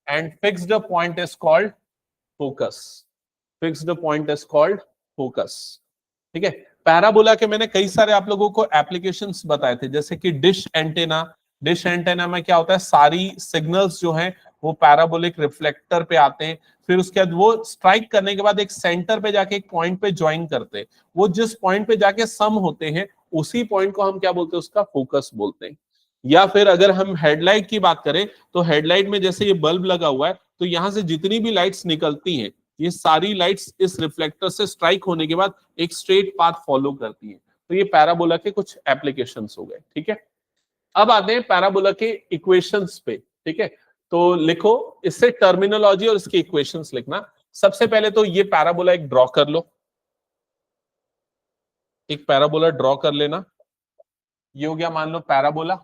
and fixed point is called focus. Fixed point is called focus. ठीक है, parabola के मैंने कई सारे आप लोगों को एप्लीकेशंस बताए थे, जैसे कि डिश एंटेना। डिश एंटेना में क्या होता है, सारी सिग्नल्स जो हैं वो पैराबोलिक रिफ्लेक्टर पे आते हैं, फिर उसके बाद वो स्ट्राइक करने के बाद एक सेंटर पे जाके एक पॉइंट पे ज्वाइन करते हैं। वो जिस पॉइंट पे जाके सम होते हैं उसी पॉइंट को हम क्या बोलते हैं, उसका फोकस बोलते हैं। या फिर अगर हम हेडलाइट की बात करें तो हेडलाइट में जैसे ये बल्ब लगा हुआ है, तो यहां से जितनी भी लाइट्स निकलती हैं ये सारी लाइट्स इस रिफ्लेक्टर से स्ट्राइक होने के बाद एक स्ट्रेट पाथ फॉलो करती हैं। तो ये पैराबोला के कुछ एप्लीकेशंस हो गए। ठीक है, अब आते हैं पैराबोला के इक्वेशंस पे। ठीक है, तो लिखो, इससे टर्मिनोलॉजी और इसके इक्वेशंस लिखना। सबसे पहले तो ये पैराबोला एक ड्रॉ कर लो, एक पैराबोला ड्रॉ कर लेना। ये हो गया मान लो पैराबोला।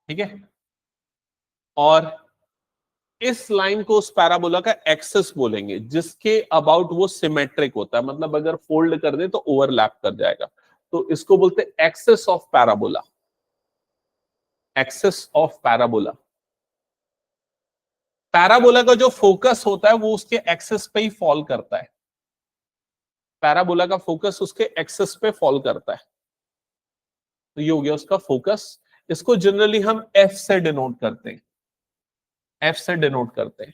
ठीक है, और इस लाइन को उस पैराबोला का एक्सिस बोलेंगे जिसके अबाउट वो सिमेट्रिक होता है, मतलब अगर फोल्ड कर दे तो ओवरलैप कर जाएगा, तो इसको बोलते हैं axis of parabola. Axis of parabola, parabola का जो फोकस होता है वो उसके एक्सिस पे ही फॉल करता है। पैराबोला का फोकस उसके एक्सिस पे फॉल करता है, तो ये हो गया उसका फोकस। इसको जनरली हम एफ से डिनोट करते हैं, एफ से डिनोट करते हैं।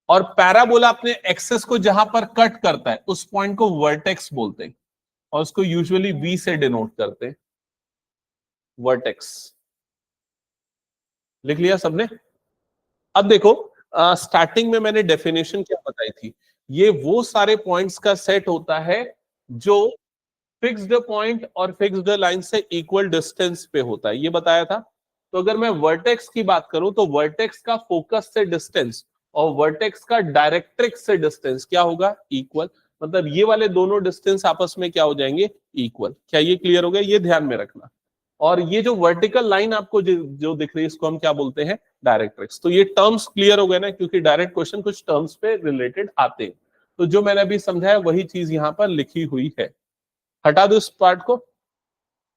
और पैराबोला अपने एक्सिस को जहां पर कट करता है उस पॉइंट को वर्टेक्स बोलते हैं, और उसको यूजुअली वी से डिनोट करते हैं, वर्टेक्स। लिख लिया सबने? अब देखो, स्टार्टिंग में मैंने डेफिनेशन क्या बताई थी, ये वो सारे पॉइंट्स का सेट होता है जो फिक्स्ड पॉइंट और फिक्स्ड लाइन से इक्वल डिस्टेंस पे होता है, ये बताया था। तो अगर मैं वर्टेक्स की बात करूं तो वर्टेक्स का फोकस से डिस्टेंस और वर्टेक्स का डायरेक्ट्रिक्स से डिस्टेंस क्या होगा, इक्वल। मतलब ये वाले दोनों डिस्टेंस आपस में क्या हो जाएंगे, इक्वल। क्या ये क्लियर हो गया? ये ध्यान में रखना। और ये जो वर्टिकल लाइन आपको जो दिख रही है इसको हम क्या बोलते हैं, डायरेक्ट्रिक्स। तो ये टर्म्स क्लियर हो गए ना, क्योंकि डायरेक्ट क्वेश्चन कुछ टर्म्स पे रिलेटेड आते हैं। तो जो मैंने अभी समझाया वही चीज यहां पर लिखी हुई है, हटा दो इस पार्ट को।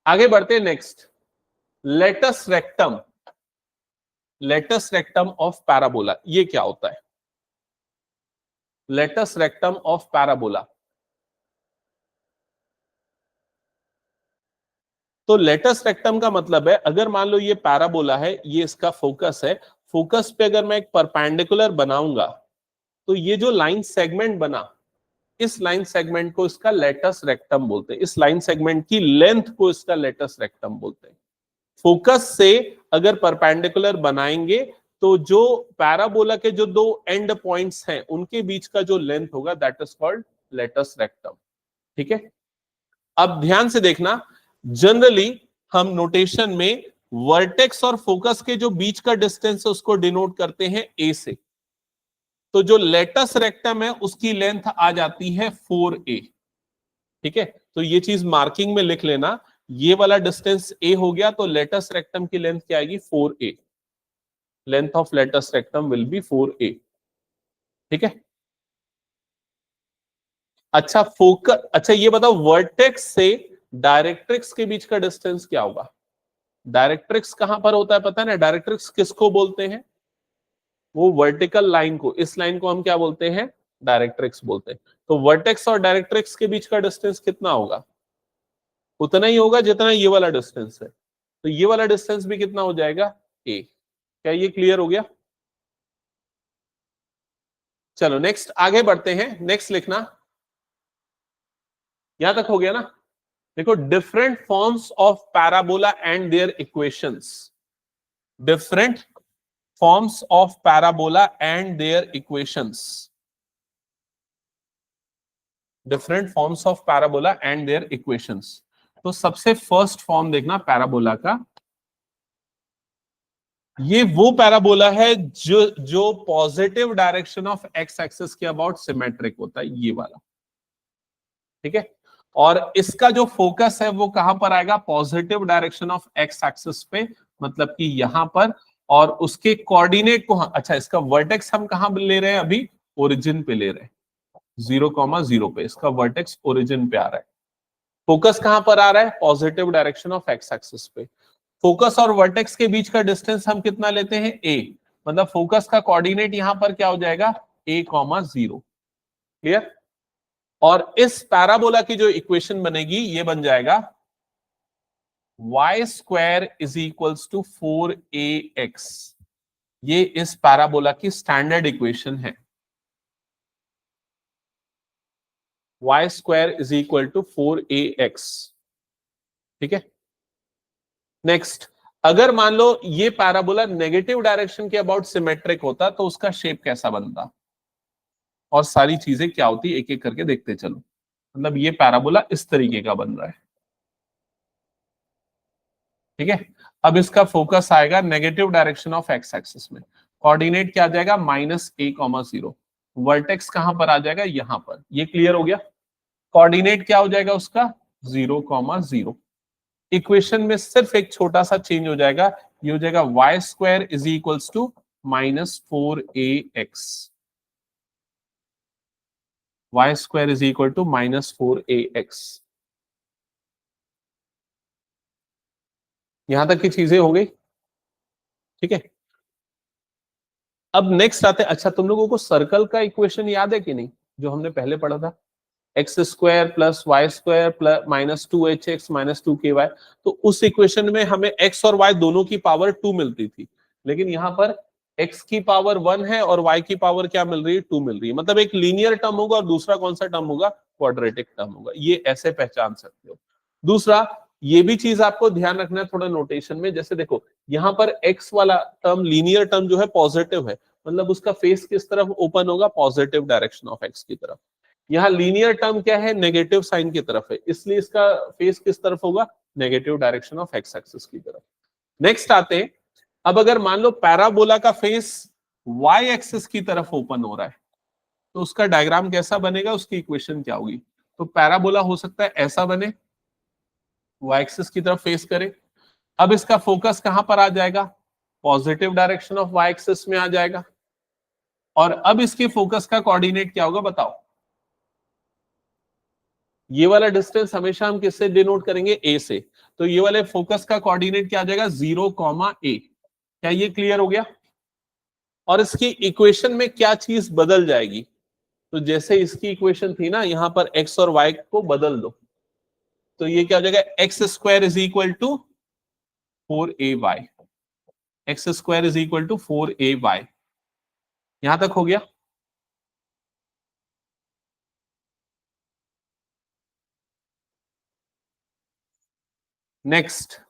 आगे बढ़ते हैं next, latus rectum. Latus rectum of parabola, ये क्या होता है? Latus rectum of parabola. तो लेटस रेक्टम का मतलब है, अगर मान लो ये पैराबोला है, ये इसका फोकस है, फोकस पे अगर मैं एक परपेंडिकुलर बनाऊंगा तो ये जो लाइन सेगमेंट बना, इस लाइन सेगमेंट को इसका लेटस रेक्टम बोलते हैं। इस लाइन सेगमेंट की लेंथ को इसका लेटस रेक्टम बोलते हैं। फोकस से अगर परपेंडिकुलर बनाएंगे तो जो पैराबोला के जो दो एंड पॉइंट्स हैं उनके बीच का जो लेंथ होगा that is called latus rectum. ठीक है, अब ध्यान से देखना, जनरली हम नोटेशन में वर्टेक्स और फोकस के जो बीच का डिस्टेंस है उसको डिनोट करते हैं ए से। तो जो लेटस रेक्टम है उसकी लेंथ आ जाती है 4a। ठीक है, तो ये चीज मार्किंग में लिख लेना, ये वाला डिस्टेंस a हो गया, तो लेटस रेक्टम की लेंथ क्या आएगी, 4a। Length of latus rectum will be 4a। ठीक है, अच्छा फोकस, अच्छा ये बताओ वर्टेक्स से डायरेक्ट्रिक्स के बीच का डिस्टेंस क्या होगा? डायरेक्ट्रिक्स कहां पर होता है पता है ना? डायरेक्ट्रिक्स किसको बोलते हैं? वो वर्टिकल लाइन को, इस लाइन को हम क्या बोलते हैं, डायरेक्ट्रिक्स बोलते हैं। तो वर्टेक्स और डायरेक्ट्रिक्स के बीच का डिस्टेंस कितना होगा? उतना ही होगा जितना ये वाला डिस्टेंस है। तो ये वाला डिस्टेंस भी कितना हो जाएगा, a। क्या ये क्लियर हो गया? चलो नेक्स्ट आगे बढ़ते हैं। नेक्स्ट लिखना, यहां तक हो गया ना? देखो, different forms of parabola and their equations. Different forms of parabola and their equations. Different forms of parabola and their equations. तो सबसे फर्स्ट फॉर्म देखना पैराबोला का, ये वो पैराबोला है जो positive direction of x axis के अबाउट सिमेट्रिक होता है, ये वाला। ठीक है, और इसका जो फोकस है वो कहां पर आएगा, positive direction of x axis पे, मतलब कि यहां पर। और उसके कोऑर्डिनेट को, अच्छा इसका वर्टेक्स हम कहां ले रहे हैं अभी, ओरिजिन पे ले रहे हैं, 0,0 पे इसका वर्टेक्स ओरिजिन पे आ रहा है। फोकस कहां पर आ रहा है, positive direction of x axis पे। फोकस और वर्टेक्स के बीच का डिस्टेंस हम कितना लेते हैं, a, मतलब फोकस का कोऑर्डिनेट यहां पर क्या हो जाएगा, a,0, क्लियर। और इस पैराबोला की जो इक्वेशन बनेगी ये बन जाएगा y square is equals to 4ax, ये इस पैराबोला की स्टैंडर्ड इक्वेशन है। y square is equal to 4ax, ठीक है। नेक्स्ट, अगर मान लो ये पैराबोला नेगेटिव डायरेक्शन के अबाउट सिमेट्रिक होता तो उसका शेप कैसा बनता, और सारी चीजें क्या होती एक एक करके देखते चलो। मतलब ये पैराबोला इस तरीके का बन रहा है, ठीक है। अब इसका फोकस आएगा negative direction of x axis में, कोऑर्डिनेट क्या आ जाएगा, -a,0, वर्टेक्स कहां पर आ जाएगा, यहां पर। ये क्लियर हो गया। कोऑर्डिनेट क्या हो जाएगा उसका, 0,0। इक्वेशन में सिर्फ एक छोटा सा चेंज हो जाएगा, ये हो जाएगा y square is equals to -4ax, y square is equal to -4ax। यहां तक की चीजें हो गई, ठीक है। अब नेक्स्ट आते हैं, अच्छा तुम लोगों को सर्कल का इक्वेशन याद है कि नहीं, जो हमने पहले पढ़ा था, x square plus y square plus -2hx -2ky। तो उस इक्वेशन में हमें x और y दोनों की पावर 2 मिलती थी, लेकिन यहां पर x की पावर 1 है और y की पावर क्या मिल रही है, 2 मिल रही है। मतलब एक लीनियर टर्म होगा और दूसरा कौन सा टर्म होगा, क्वाड्रेटिक टर्म होगा। ये ऐसे पहचान सकते हो। दूसरा, ये भी चीज आपको ध्यान रखना है थोड़ा नोटेशन में, जैसे देखो यहाँ पर x वाला टर्म, लीनियर टर्म जो है पॉजिटिव है, मतलब उसका फेस किस तरफ ओपन होगा, पॉजिटिव डायरेक्शन ऑफ x की तरफ। यहाँ लीनियर टर्म क्या है, नेगेटिव साइन की तरफ है, इसलिए इसका फेस किस तरफ होगा, negative direction of x axis की तरफ। नेक्स्ट आते हैं, अब अगर मान लो पैराबोला का फेस वाई एक्सिस की तरफ ओपन हो रहा है, तो उसका डायग्राम कैसा बनेगा, उसकी इक्वेशन क्या होगी। तो पैराबोला हो सकता है ऐसा बने, वाई एक्सिस की तरफ फेस करे। अब इसका फोकस कहां पर आ जाएगा, positive direction of y axis में आ जाएगा। और अब इसके फोकस का कोऑर्डिनेट क्या होगा बताओ। ये वाला डिस्टेंस हमेशा हम किससे डिनोट करेंगे, ए से। तो ये वाले फोकस का कोऑर्डिनेट क्या आ जाएगा, 0,a। क्या ये क्लियर हो गया। और इसकी इक्वेशन में क्या चीज बदल जाएगी, तो जैसे इसकी इक्वेशन थी ना, यहां पर x और y को बदल दो, तो ये क्या हो जाएगा, x square is equal to 4ay, x square is equal to 4ay। यहां तक हो गया। नेक्स्ट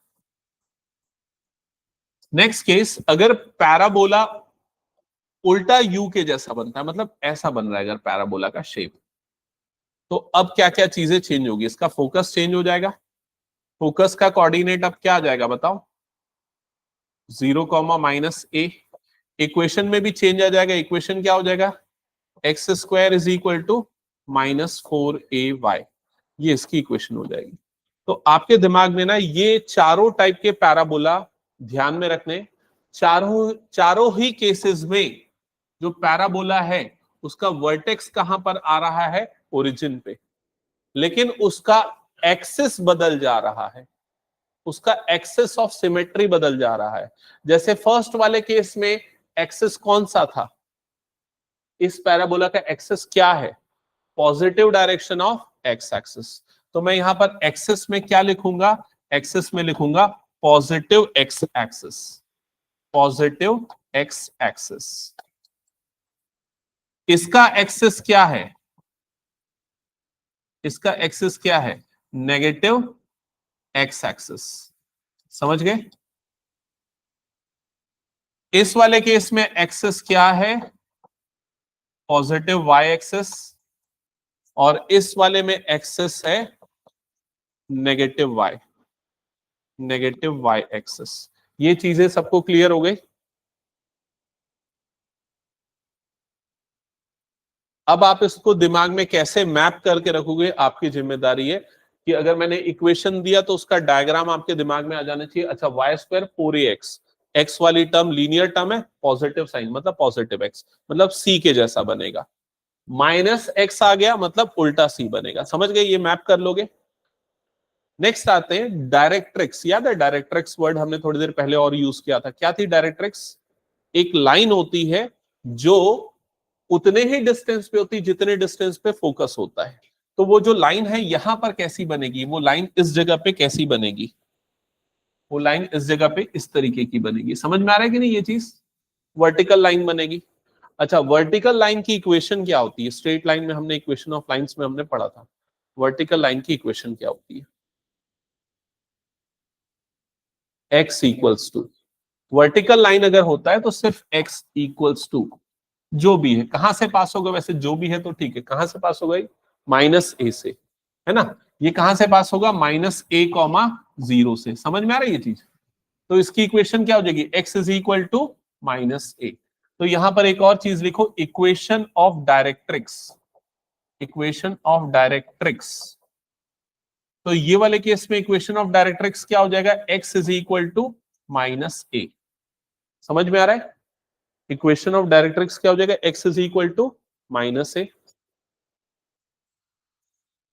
केस, अगर पैराबोला उल्टा यू के जैसा बनता है, मतलब ऐसा बन रहा है अगर पैराबोला का शेप, तो अब क्या क्या चीजें चेंज होगी, इसका फोकस चेंज हो जाएगा। फोकस का कोऑर्डिनेट अब क्या आ जाएगा बताओ, 0,-a। इक्वेशन में भी चेंज आ जाएगा, इक्वेशन क्या हो जाएगा, x square is equal to -4ay। ये इसकी इक्वेशन हो जाएगी। तो आपके दिमाग में ना ये चारों टाइप के पैराबोला ध्यान में रखने, चारों ही केसेस में जो पैराबोला है उसका वर्टेक्स कहां पर आ रहा है, ओरिजिन पे, लेकिन उसका एक्सिस बदल जा रहा है, उसका एक्सिस ऑफ सिमेट्री बदल जा रहा है। जैसे फर्स्ट वाले केस में एक्सिस कौन सा था, इस पैराबोला का एक्सिस क्या है, positive direction of x axis. तो मैं यहां पर एक्सिस में क्या लिखूंगा, एक्सिस में लिखूंगा positive x axis, positive x axis. इसका एक्सिस क्या है, इसका एक्सिस क्या है, नेगेटिव एक्स एक्सिस। समझ गए। इस वाले केस में एक्सिस क्या है, पॉजिटिव वाई एक्सिस, और इस वाले में एक्सिस है negative y, negative y axis. ये चीजें सबको क्लियर हो गई। अब आप इसको दिमाग में कैसे मैप करके रखोगे, आपकी जिम्मेदारी है कि अगर मैंने इक्वेशन दिया तो उसका डायग्राम आपके दिमाग में आ जाना चाहिए। अच्छा, वाई स्क्वायर 4ax, एक्स वाली टर्म लीनियर टर्म है, पॉजिटिव साइन मतलब पॉजिटिव एक्स, मतलब सी के जैसा बनेगा। -x आ गया मतलब उल्टा सी बनेगा। समझ गए, ये मैप कर लोगे। नेक्स्ट आते हैं डायरेक्ट्रिक्स। याद है डायरेक्ट्रिक्स वर्ड हमने थोड़ी देर पहले और यूज किया था। क्या थी डायरेक्ट्रिक्स? एक लाइन होती है जो उतने ही डिस्टेंस पे होती है जितने डिस्टेंस पे फोकस होता है। तो वो जो लाइन है यहां पर कैसी बनेगी, वो लाइन इस जगह पे कैसी बनेगी, वो लाइन इस जगह पे इस तरीके की बनेगी। समझ में आ रहा है कि नहीं ये चीज? वर्टिकल लाइन बनेगी। अच्छा, वर्टिकल लाइन की इक्वेशन क्या होती है? स्ट्रेट लाइन में हमने इक्वेशन ऑफ लाइंस में हमने पढ़ा था। वर्टिकल लाइन की इक्वेशन क्या होती है? x equals to, vertical line अगर होता है तो सिर्फ x इक्वल्स टू जो भी है, कहां से पास होगा? वैसे जो भी है तो ठीक है, कहां से पास होगा? माइनस ए से, है ना? ये कहां से पास होगा? माइनस ए कॉमा जीरो से। समझ में आ रही है ये चीज? तो इसकी इक्वेशन क्या हो जाएगी? x is equal to minus a. तो यहां पर एक और चीज लिखो, equation of directrix. Equation of directrix, तो ये वाले केस में इक्वेशन ऑफ डायरेक्ट्रिक्स क्या हो जाएगा? x is equal to minus a. समझ में आ रहा है? इक्वेशन ऑफ डायरेक्ट्रिक्स क्या हो जाएगा? x is equal to minus a.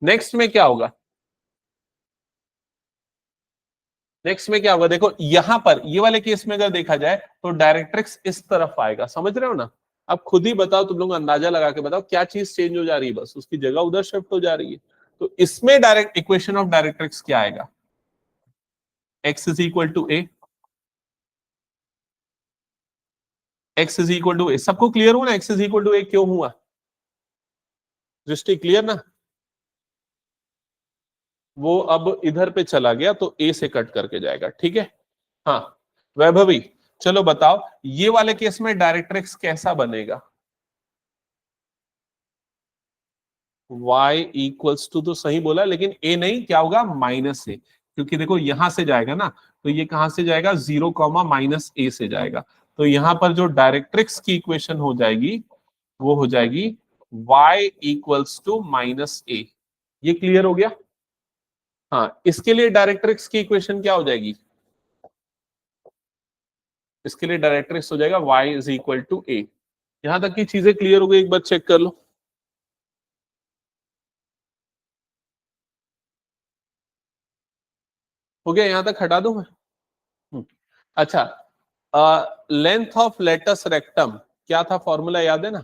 Next में क्या होगा? नेक्स्ट में क्या होगा? देखो यहां पर ये वाले केस में अगर देखा जाए तो डायरेक्ट्रिक्स इस तरफ आएगा। समझ रहे हो ना? अब खुद ही बताओ, तुम लोग अंदाजा लगा के बताओ क्या चीज चेंज हो जा रही है, बस उसकी जगह उधर शिफ्ट हो जा रही है। तो इसमें डायरेक्ट इक्वेशन ऑफ डायरेक्ट्रिक्स क्या आएगा? x is equal to a. x is equal to a, सबको क्लियर हुआ ना? x is equal to a क्यों हुआ? दृष्टि क्लियर ना? वो अब इधर पे चला गया तो ए से कट करके जाएगा, ठीक है? हाँ वैभवी, चलो बताओ ये वाले केस में डायरेक्ट्रिक्स कैसा बनेगा? y इक्वल्स टू तो सही बोला, लेकिन a नहीं, क्या होगा? माइनस ए, क्योंकि देखो यहां से जाएगा ना, तो ये कहां से जाएगा? 0 कॉमा माइनस ए से जाएगा। तो यहां पर जो डायरेक्ट्रिक्स की इक्वेशन हो जाएगी वो हो जाएगी y इक्वल्स टू माइनस ए। ये क्लियर हो गया? हाँ, इसके लिए डायरेक्ट्रिक्स की इक्वेशन क्या हो जाएगी? इसके लिए डायरेक्ट्रिक्स हो जाएगा y इज इक्वल टू ए। यहां तक की चीजें क्लियर हो गई? एक बार चेक कर लो। हो गया? यहां तक हटा दूं मैं? अच्छा, लेंथ ऑफ लेटस रेक्टम क्या था? फॉर्मूला याद है ना?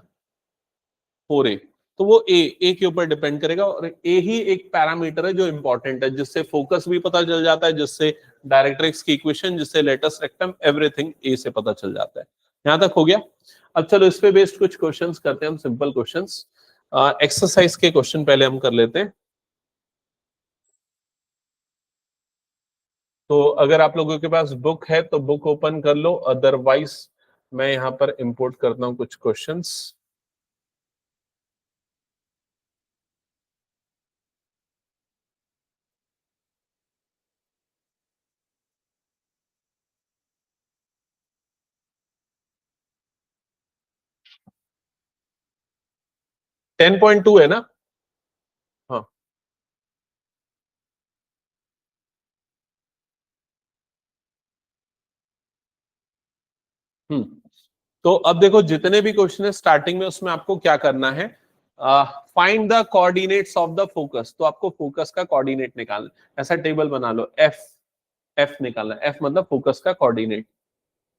4a। तो वो ए के ऊपर डिपेंड करेगा, और ए ही एक पैरामीटर है जो इंपॉर्टेंट है, जिससे फोकस भी पता चल जाता है, जिससे डायरेक्ट्रिक्स की इक्वेशन, जिससे लेटस रेक्टम, एवरीथिंग ए से पता चल जाता है। यहां तक हो गया? अब चलो इस पे बेस्ड कुछ क्वेश्चंस करते हैं हम, सिंपल क्वेश्चंस। एक्सरसाइज के क्वेश्चन पहले हम कर लेते हैं। तो अगर आप लोगों के पास बुक है तो बुक ओपन कर लो, अदरवाइज मैं यहाँ पर इंपोर्ट करता हूँ कुछ क्वेश्चंस। टेन पॉइंट टू है ना? हाँ, तो अब देखो जितने भी क्वेश्चन है स्टार्टिंग में, उसमें आपको क्या करना है? Find the coordinates of the focus. तो आपको फोकस का कोऑर्डिनेट निकालना है। ऐसा टेबल बना लो, एफ, एफ निकालना है, एफ मतलब फोकस का कोऑर्डिनेट।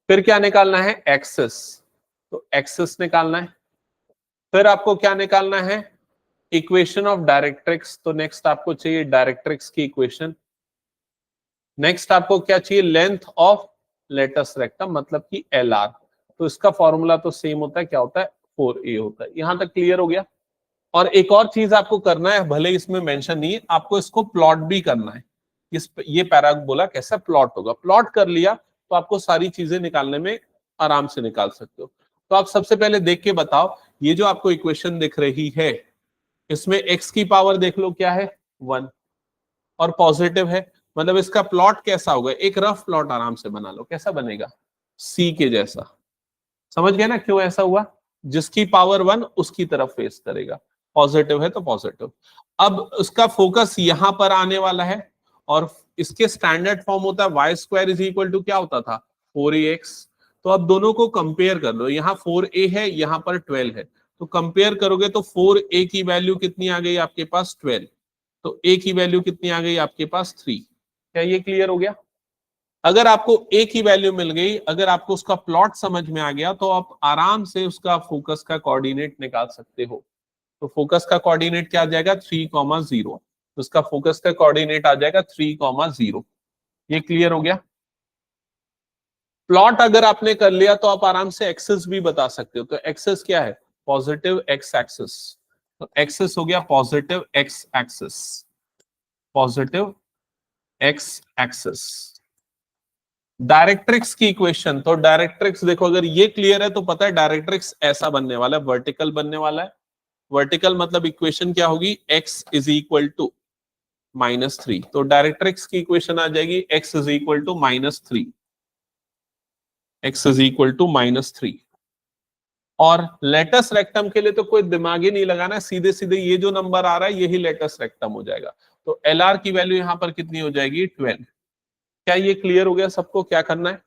फिर क्या निकालना है? एक्सिस, तो एक्सिस निकालना है। फिर आपको क्या निकालना है? Equation of directrix. तो नेक्स्ट आपको चाहिए डायरेक्ट्रिक्स की इक्वेशन। नेक्स्ट आपको क्या चाहिए? लेंथ ऑफ लेटस रेक्टम, मतलब कि एल आर। तो इसका फॉर्मूला तो सेम होता है, क्या होता है? 4a होता है। यहां तक क्लियर हो गया? और एक और चीज आपको करना है, भले इसमें मेंशन नहीं है, आपको इसको प्लॉट भी करना है। ये पैराबोला कैसा प्लॉट होगा? प्लॉट कर लिया तो आपको सारी चीजें निकालने में आराम से निकाल सकते हो। तो आप सबसे पहले देख के बताओ, ये जो आपको इक्वेशन दिख रही है, इसमें x की पावर देख लो क्या है? 1, और पॉजिटिव है, मतलब इसका प्लॉट कैसा होगा? एक रफ प्लॉट आराम से बना लो। कैसा बनेगा? सी के जैसा। समझ गए ना क्यों ऐसा हुआ? जिसकी पावर 1 उसकी तरफ फेस करेगा, पॉजिटिव है तो पॉजिटिव। अब उसका फोकस यहां पर आने वाला है, और इसके स्टैंडर्ड फॉर्म होता है y square is equal to, क्या होता था? 4ax। तो अब दोनों को कंपेयर कर लो, यहाँ 4a है, यहाँ पर 12 है, तो कंपेयर करोगे तो 4a की वैल्यू कितनी आ गई आपके पास? 12। तो ए की वैल्यू कितनी आ गई आपके पास 3। क्या ये क्लियर हो गया? अगर आपको ए की वैल्यू मिल गई, अगर आपको उसका प्लॉट समझ में आ गया, तो आप आराम से उसका फोकस का कोऑर्डिनेट निकाल सकते हो। तो फोकस का कोऑर्डिनेट क्या आ जाएगा? 3,0। उसका फोकस का कोऑर्डिनेट आ जाएगा 3,0। ये क्लियर हो गया? प्लॉट अगर आपने कर लिया तो आप आराम से एक्सेस भी बता सकते हो। तो एक्सेस क्या है? Positive x axis. तो एक्सेस हो गया positive x axis, positive x axis. Directrix की इक्वेशन, तो डायरेक्ट्रिक्स देखो, अगर ये क्लियर है तो पता है डायरेक्ट्रिक्स ऐसा बनने वाला है, वर्टिकल बनने वाला है। वर्टिकल मतलब इक्वेशन क्या होगी? x is equal to -3। तो डायरेक्ट्रिक्स की इक्वेशन आ जाएगी x is equal to -3, x is equal to -3। और लेटस रेक्टम के लिए तो कोई दिमाग ही नहीं लगाना, सीधे सीधे ये जो नंबर आ रहा है यही लेटस रेक्टम हो जाएगा। तो एल आर की वैल्यू यहां पर कितनी हो जाएगी? 12। क्या ये क्लियर हो गया सबको? क्या करना है?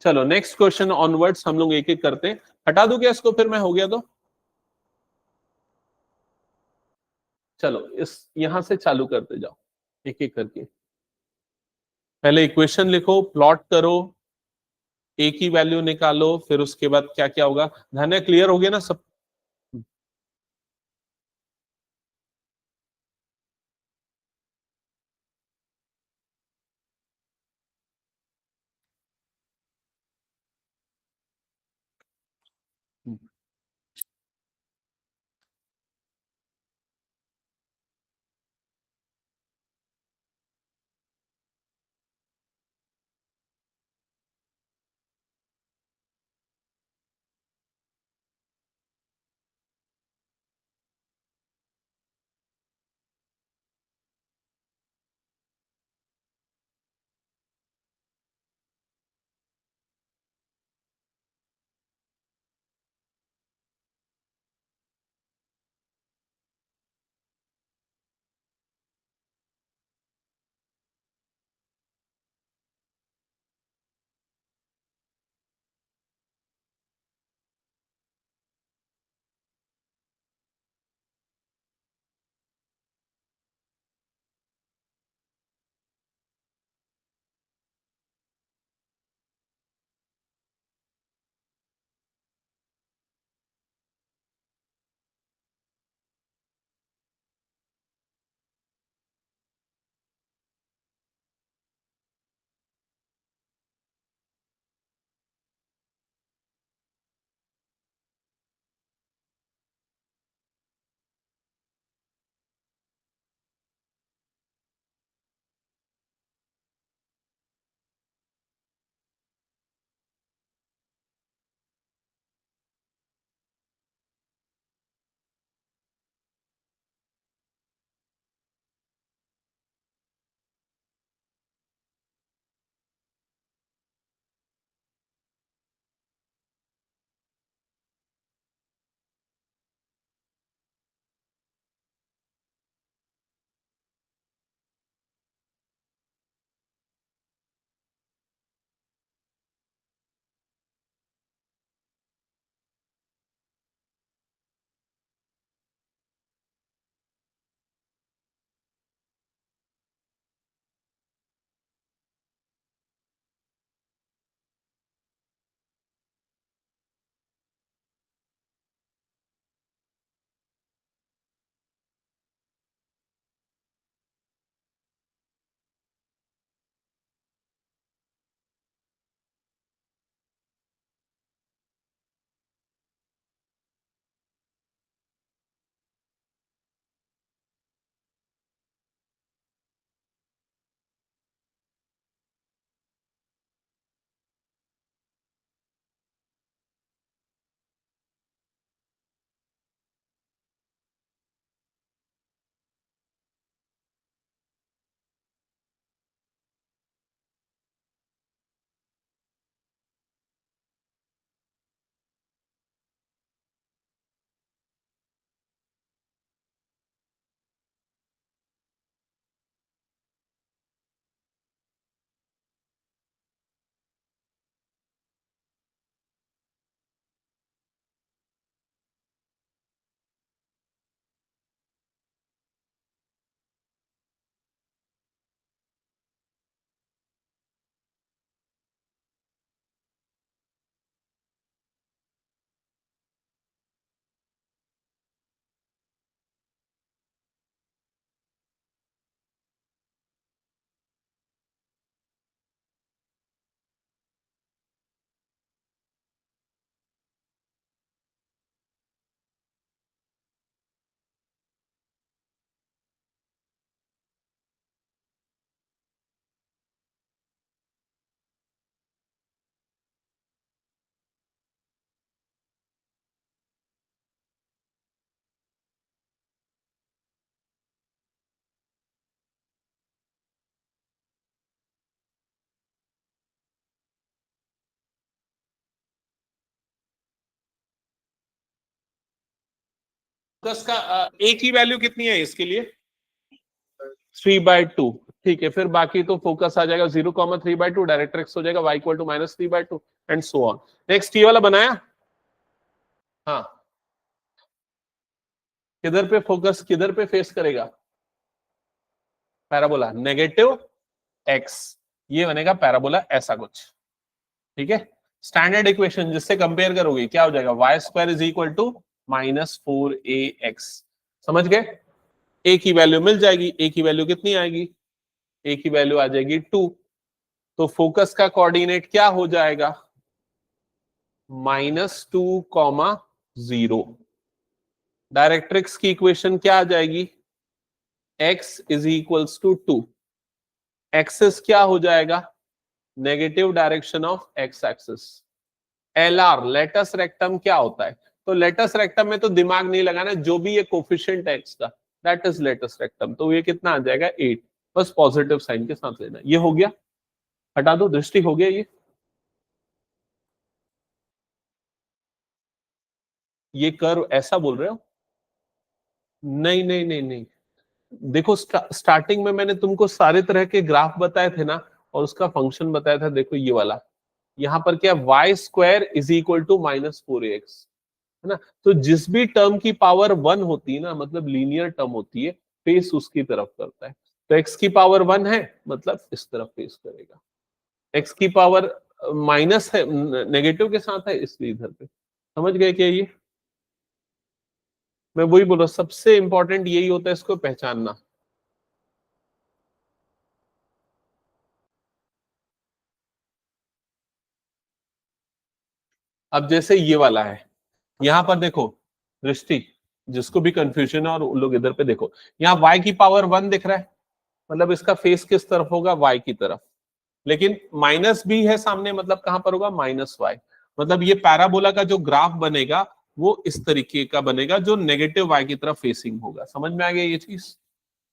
चलो नेक्स्ट क्वेश्चन ऑनवर्ड्स हम लोग एक एक करते हैं। हटा दूं क्या इसको फिर मैं? हो गया तो चलो इस यहां से चालू करते जाओ एक एक करके। पहले इक्वेशन लिखो, प्लॉट करो, ए की वैल्यू निकालो, फिर उसके बाद क्या क्या होगा। धन्य क्लियर हो गया ना सब? फोकस का ए की वैल्यू कितनी है इसके लिए 3/2, ठीक है। फिर बाकी तो फोकस आ जाएगा 0,3/2, डायरेक्टर एक्स हो जाएगा y equal to -3/2 and so on. Next ये वाला बनाया, हाँ किधर पे फोकस किधर पे फेस करेगा, पैराबोला नेगेटिव एक्स, ये बनेगा पैराबोला ऐसा कुछ, ठीक है। स्टैंडर्ड इक्वेशन जिससे कंपेयर करोगे क्या हो जाएगा, y² is equal to -4ax, समझ गए। ए की वैल्यू मिल जाएगी, ए की वैल्यू कितनी आएगी, ए की वैल्यू आ जाएगी 2, तो फोकस का कोऑर्डिनेट क्या हो जाएगा -2,0। डायरेक्ट्रिक्स की इक्वेशन क्या आ जाएगी, x is equals to 2, axis क्या हो जाएगा negative direction of x axis. LR latus rectum क्या होता है, तो लेटस रेक्टम में तो दिमाग नहीं लगाना, जो भी ये कोफिशिएंट है एक्स का दैट इज लेटस रेक्टम, तो ये कितना आ जाएगा 8, बस पॉजिटिव साइन के साथ लेना। ये हो गया, हटा दो, दृष्टि हो गया ये कर्व ऐसा बोल रहे हो, नहीं नहीं नहीं नहीं, देखो स्टार्टिंग में मैंने तुमको सारे तरह के ग्राफ बताए थे ना, और उसका फंक्शन बताया था, देखो ये वाला, यहाँ पर क्या y² is equal to -4ax, है ना। तो जिस भी टर्म की पावर 1 होती है ना, मतलब लीनियर टर्म होती है, फेस उसकी तरफ करता है। तो x की पावर 1 है मतलब इस तरफ फेस करेगा, x की पावर माइनस है नेगेटिव के साथ है इसलिए इधर पे, समझ गए क्या ये। मैं वही बोल रहा हूं, सबसे इंपॉर्टेंट यही होता है इसको पहचानना। अब जैसे ये वाला है, यहां पर देखो दृष्टि, जिसको भी कंफ्यूजन है और उन लोग इधर पे देखो, यहाँ y की पावर 1 दिख रहा है, मतलब इसका फेस किस तरफ होगा, y की तरफ, लेकिन माइनस भी है सामने, मतलब कहां पर होगा -y, मतलब ये पैराबोला का जो ग्राफ बनेगा वो इस तरीके का बनेगा जो नेगेटिव y की तरफ फेसिंग होगा। समझ में आ गया ये चीज।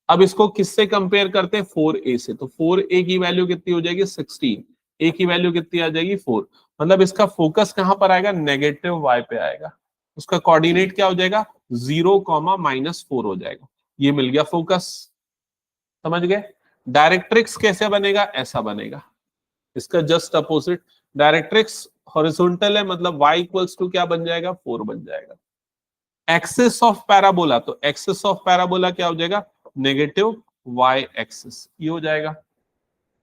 अब इसको किससे कंपेयर करते हैं, 4a से, तो 4a की वैल्यू कितनी हो जाएगी 16, a की वैल्यू कितनी आ जाएगी 4, मतलब इसका फोकस कहां पर आएगा, नेगेटिव y पे आएगा, उसका कोऑर्डिनेट क्या हो जाएगा 0,-4 हो जाएगा, ये मिल गया फोकस, समझ गए। डायरेक्ट्रिक्स कैसे बनेगा, ऐसा बनेगा, इसका जस्ट अपोजिट, डायरेक्ट्रिक्स हॉरिजॉन्टल है, मतलब y इक्वल्स टू क्या बन जाएगा 4 बन जाएगा। एक्सिस ऑफ पैराबोला, तो एक्सिस ऑफ पैराबोला क्या हो जाएगा नेगेटिव y एक्सिस, ये हो जाएगा।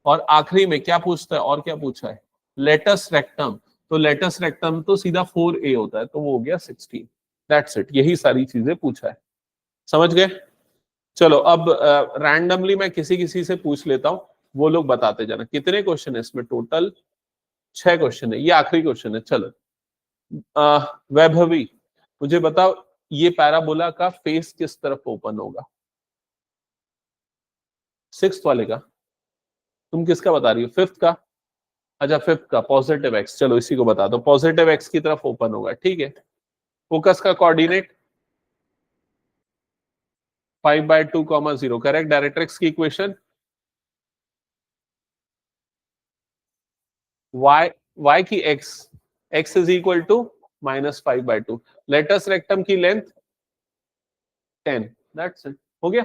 और आखिरी में क्या पूछता है, और क्या पूछा है, लेटस रेक्टम, तो लेटस रेक्टम तो सीधा 4a होता है, तो वो हो गया 16, दैट्स इट, यही सारी चीजें पूछा है, समझ गए। चलो अब रैंडमली मैं किसी किसी से पूछ लेता हूं, वो लोग बताते जाना। कितने क्वेश्चन है इसमें, टोटल 6 क्वेश्चन है, ये आखिरी क्वेश्चन है। चलो वैभवी मुझे बताओ, ये पैराबोला का फेस किस तरफ ओपन होगा, 6th वाले का, तुम किसका बता रही हो, 5th का, अच्छा 5th का पॉजिटिव एक्स, चलो इसी को बता दो, पॉजिटिव एक्स की तरफ ओपन होगा, ठीक है। फोकस का कोऑर्डिनेट 5/2, 0, करेक्ट। डायरेक्ट्रिक्स की इक्वेशन y की x is equal to -5/2, latus rectum की लेंथ 10, दैट्स इट, हो गया।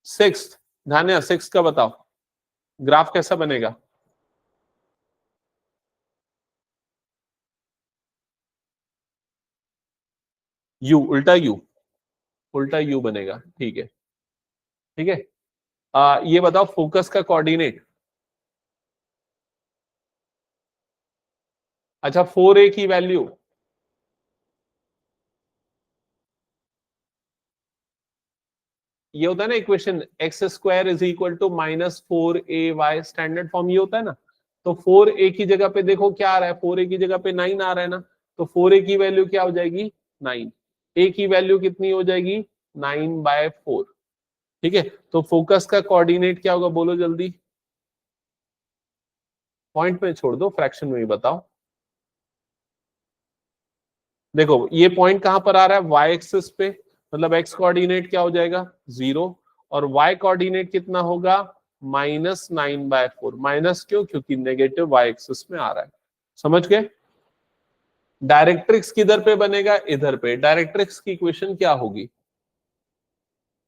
6th, धान्या 6th का बताओ, ग्राफ कैसा बनेगा, यू, उल्टा यू बनेगा, ठीक है, ठीक है। ये बताओ फोकस का कोऑर्डिनेट, अच्छा 4a की वैल्यू, ये होता है ना equation, x² is equal to -4ay, standard form ये होता है ना। तो 4a की जगह पे देखो क्या आ रहा है, 4a की जगह पे 9 आ रहा है ना, तो 4a की वैल्यू क्या हो जाएगी 9, a की वैल्यू कितनी हो जाएगी 9/4, ठीक है। तो फोकस का कोऑर्डिनेट क्या होगा, बोलो जल्दी, पॉइंट में छोड़ दो, फ्रैक्शन में ही बताओ। देखो ये पॉइंट कहां पर आ रहा है, y एक्सिस पे, मतलब x कोऑर्डिनेट क्या हो जाएगा 0, और y कोऑर्डिनेट कितना होगा -9/4, माइनस क्यों, क्योंकि नेगेटिव y एक्सिस में आ रहा है, समझ गए। डायरेक्ट्रिक्स किधर पे बनेगा, इधर पे। डायरेक्ट्रिक्स की इक्वेशन क्या होगी,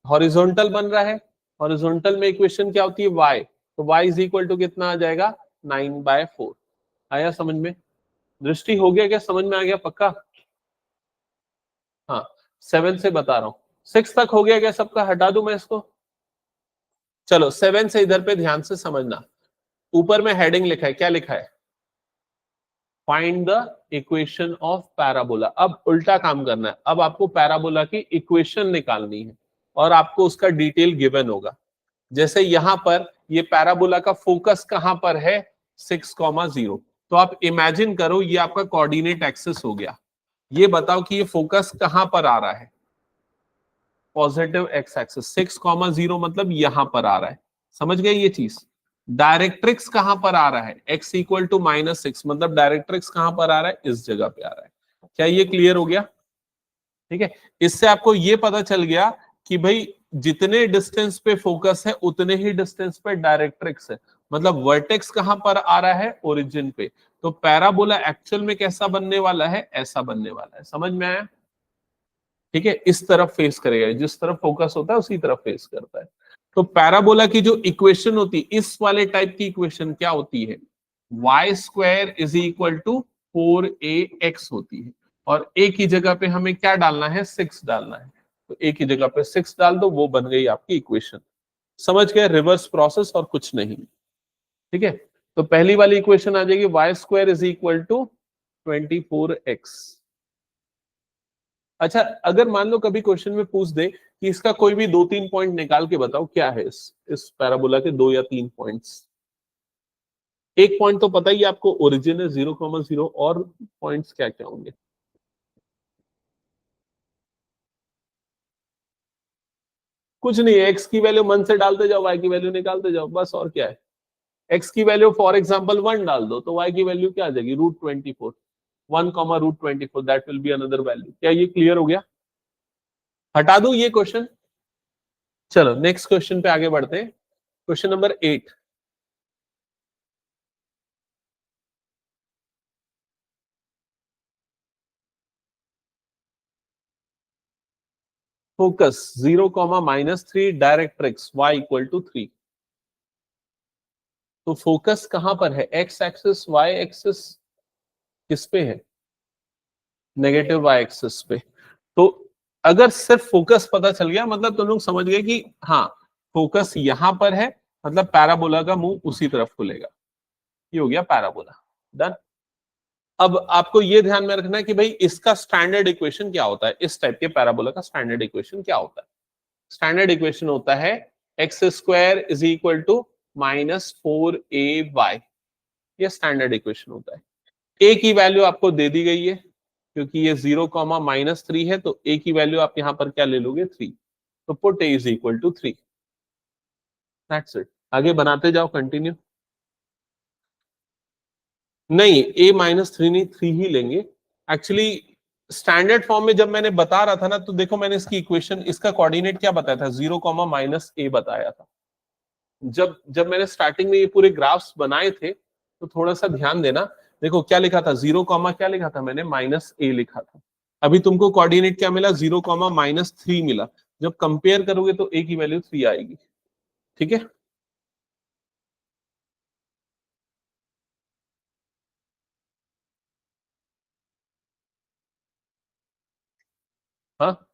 हॉरिजॉन्टल बन रहा है, हॉरिजॉन्टल में इक्वेशन क्या होती है, y, तो y इज इक्वल टू कितना आ जाएगा, 9/4। आया समझ में, दृष्टि हो गया क्या, समझ में आ गया पक्का? हाँ 7 से बता रहा हूं, 6 तक हो गया क्या सबका, हटा दूं मैं इसको? चलो 7 से इधर पे ध्यान से समझना, ऊपर में हेडिंग लिखा है, क्या लिखा है, find the equation of parabola. अब उल्टा काम करना है, अब आपको पैराबोला की इक्वेशन निकालनी है और आपको उसका डिटेल गिवन होगा। जैसे यहां पर ये पैराबोला का फोकस कहां पर है, 6,0, तो आप इमेजिन करो ये आपका कोऑर्डिनेट एक्सिस हो गया। ये बताओ कि ये फोकस कहां पर आ रहा है, पॉजिटिव एक्स एक्सिस, 6,0 मतलब यहां पर आ रहा है, समझ गए ये चीज। डायरेक्ट्रिक्स कहां पर आ रहा है, x इक्वल टू -6 मतलब डायरेक्ट्रिक्स कहां पर आ रहा है, इस जगह पे आ रहा है। क्या ये क्लियर हो गया? ठीक है, इससे आपको ये पता चल गया कि भाई जितने डिस्टेंस पे फोकस है उतने ही डिस्टेंस पे डायरेक्ट्रिक्स है, मतलब वर्टेक्स कहां पर आ रहा है, ओरिजिन पे। तो पैराबोला एक्चुअल में कैसा बनने वाला है, ऐसा बनने वाला है, समझ में आया? ठीक है, इस तरफ फेस करेगा, जिस तरफ फोकस होता है उसी तरफ फेस करता है। तो पैराबोला की जो इक्वेशन होती है, इस वाले टाइप की इक्वेशन क्या होती है, y² is equal to 4ax होती है, और a की जगह पे हमें क्या डालना है, 6 डालना है, तो a की जगह पे 6 डाल दो, वो बन गई आपकी इक्वेशन। समझ गए, रिवर्स प्रोसेस और कुछ नहीं। ठीक है, तो पहली वाली इक्वेशन आ जाएगी y² is equal to 24x। अच्छा, अगर मान लो कभी क्वेश्चन में पूछ दे कि इसका कोई भी 2-3 पॉइंट निकाल के बताओ, क्या है इस पैराबोला के 2 या 3 पॉइंट्स। एक पॉइंट तो पता ही आपको, ओरिजिन है 0,0, और पॉइंट्स क्या क्या होंगे? कुछ नहीं है, एक्स की वैल्यू मन से डालते जाओ, वाई की वैल्यू निकालते जाओ, बस, और क्या है। एक्स की वैल्यू फॉर एग्जाम्पल 1 डाल दो, तो वाई की वैल्यू क्या आ जाएगी, √24, 1, √24, that will be another value. क्या ये क्लियर हो गया? हटा दो ये क्वेश्चन। चलो नेक्स्ट क्वेश्चन पे आगे बढ़ते हैं, question number 8। Focus 0, -3, directrix y equal to 3। तो फोकस कहां पर है, एक्स एक्सिस, वाई एक्सिस, किस पे है, नेगेटिव वाई एक्सिस पे। तो अगर सिर्फ फोकस पता चल गया, मतलब तुम लोग समझ गए कि हाँ फोकस यहां पर है, मतलब पैराबोला का मुंह उसी तरफ खुलेगा। ये हो गया पैराबोला, डन। अब आपको ये ध्यान में रखना है कि भाई इसका स्टैंडर्ड इक्वेशन क्या होता है, इस टाइप के पैराबोला का स्टैंडर्ड इक्वेशन क्या होता है। स्टैंडर्ड इक्वेशन होता है x² is equal to -4ay। ये स्टैंडर्ड इक्वेशन होता है। a की वैल्यू आपको दे दी गई है, क्योंकि ये 0, -3 है, तो a की वैल्यू आप यहां पर क्या ले लोगे, 3। तो put a is equal to 3, that's it. आगे बनाते जाओ, कंटिन्यू। नहीं, a -3 नहीं, 3 ही लेंगे एक्चुअली। स्टैंडर्ड फॉर्म में जब मैंने बता रहा था ना, तो देखो मैंने इसकी इक्वेशन, इसका कोऑर्डिनेट क्या बताया था, 0, -a बताया था। जब जब मैंने स्टार्टिंग में ये पूरे ग्राफ्स बनाए थे, तो थोड़ा सा ध्यान देना। देखो क्या लिखा था, 0, क्या लिखा था मैंने, -a लिखा था। अभी तुमको कोऑर्डिनेट क्या मिला, 0, -3 मिला। जब कंपेयर करोगे तो a की वैल्यू 3 आएगी। ठीक है, हाँ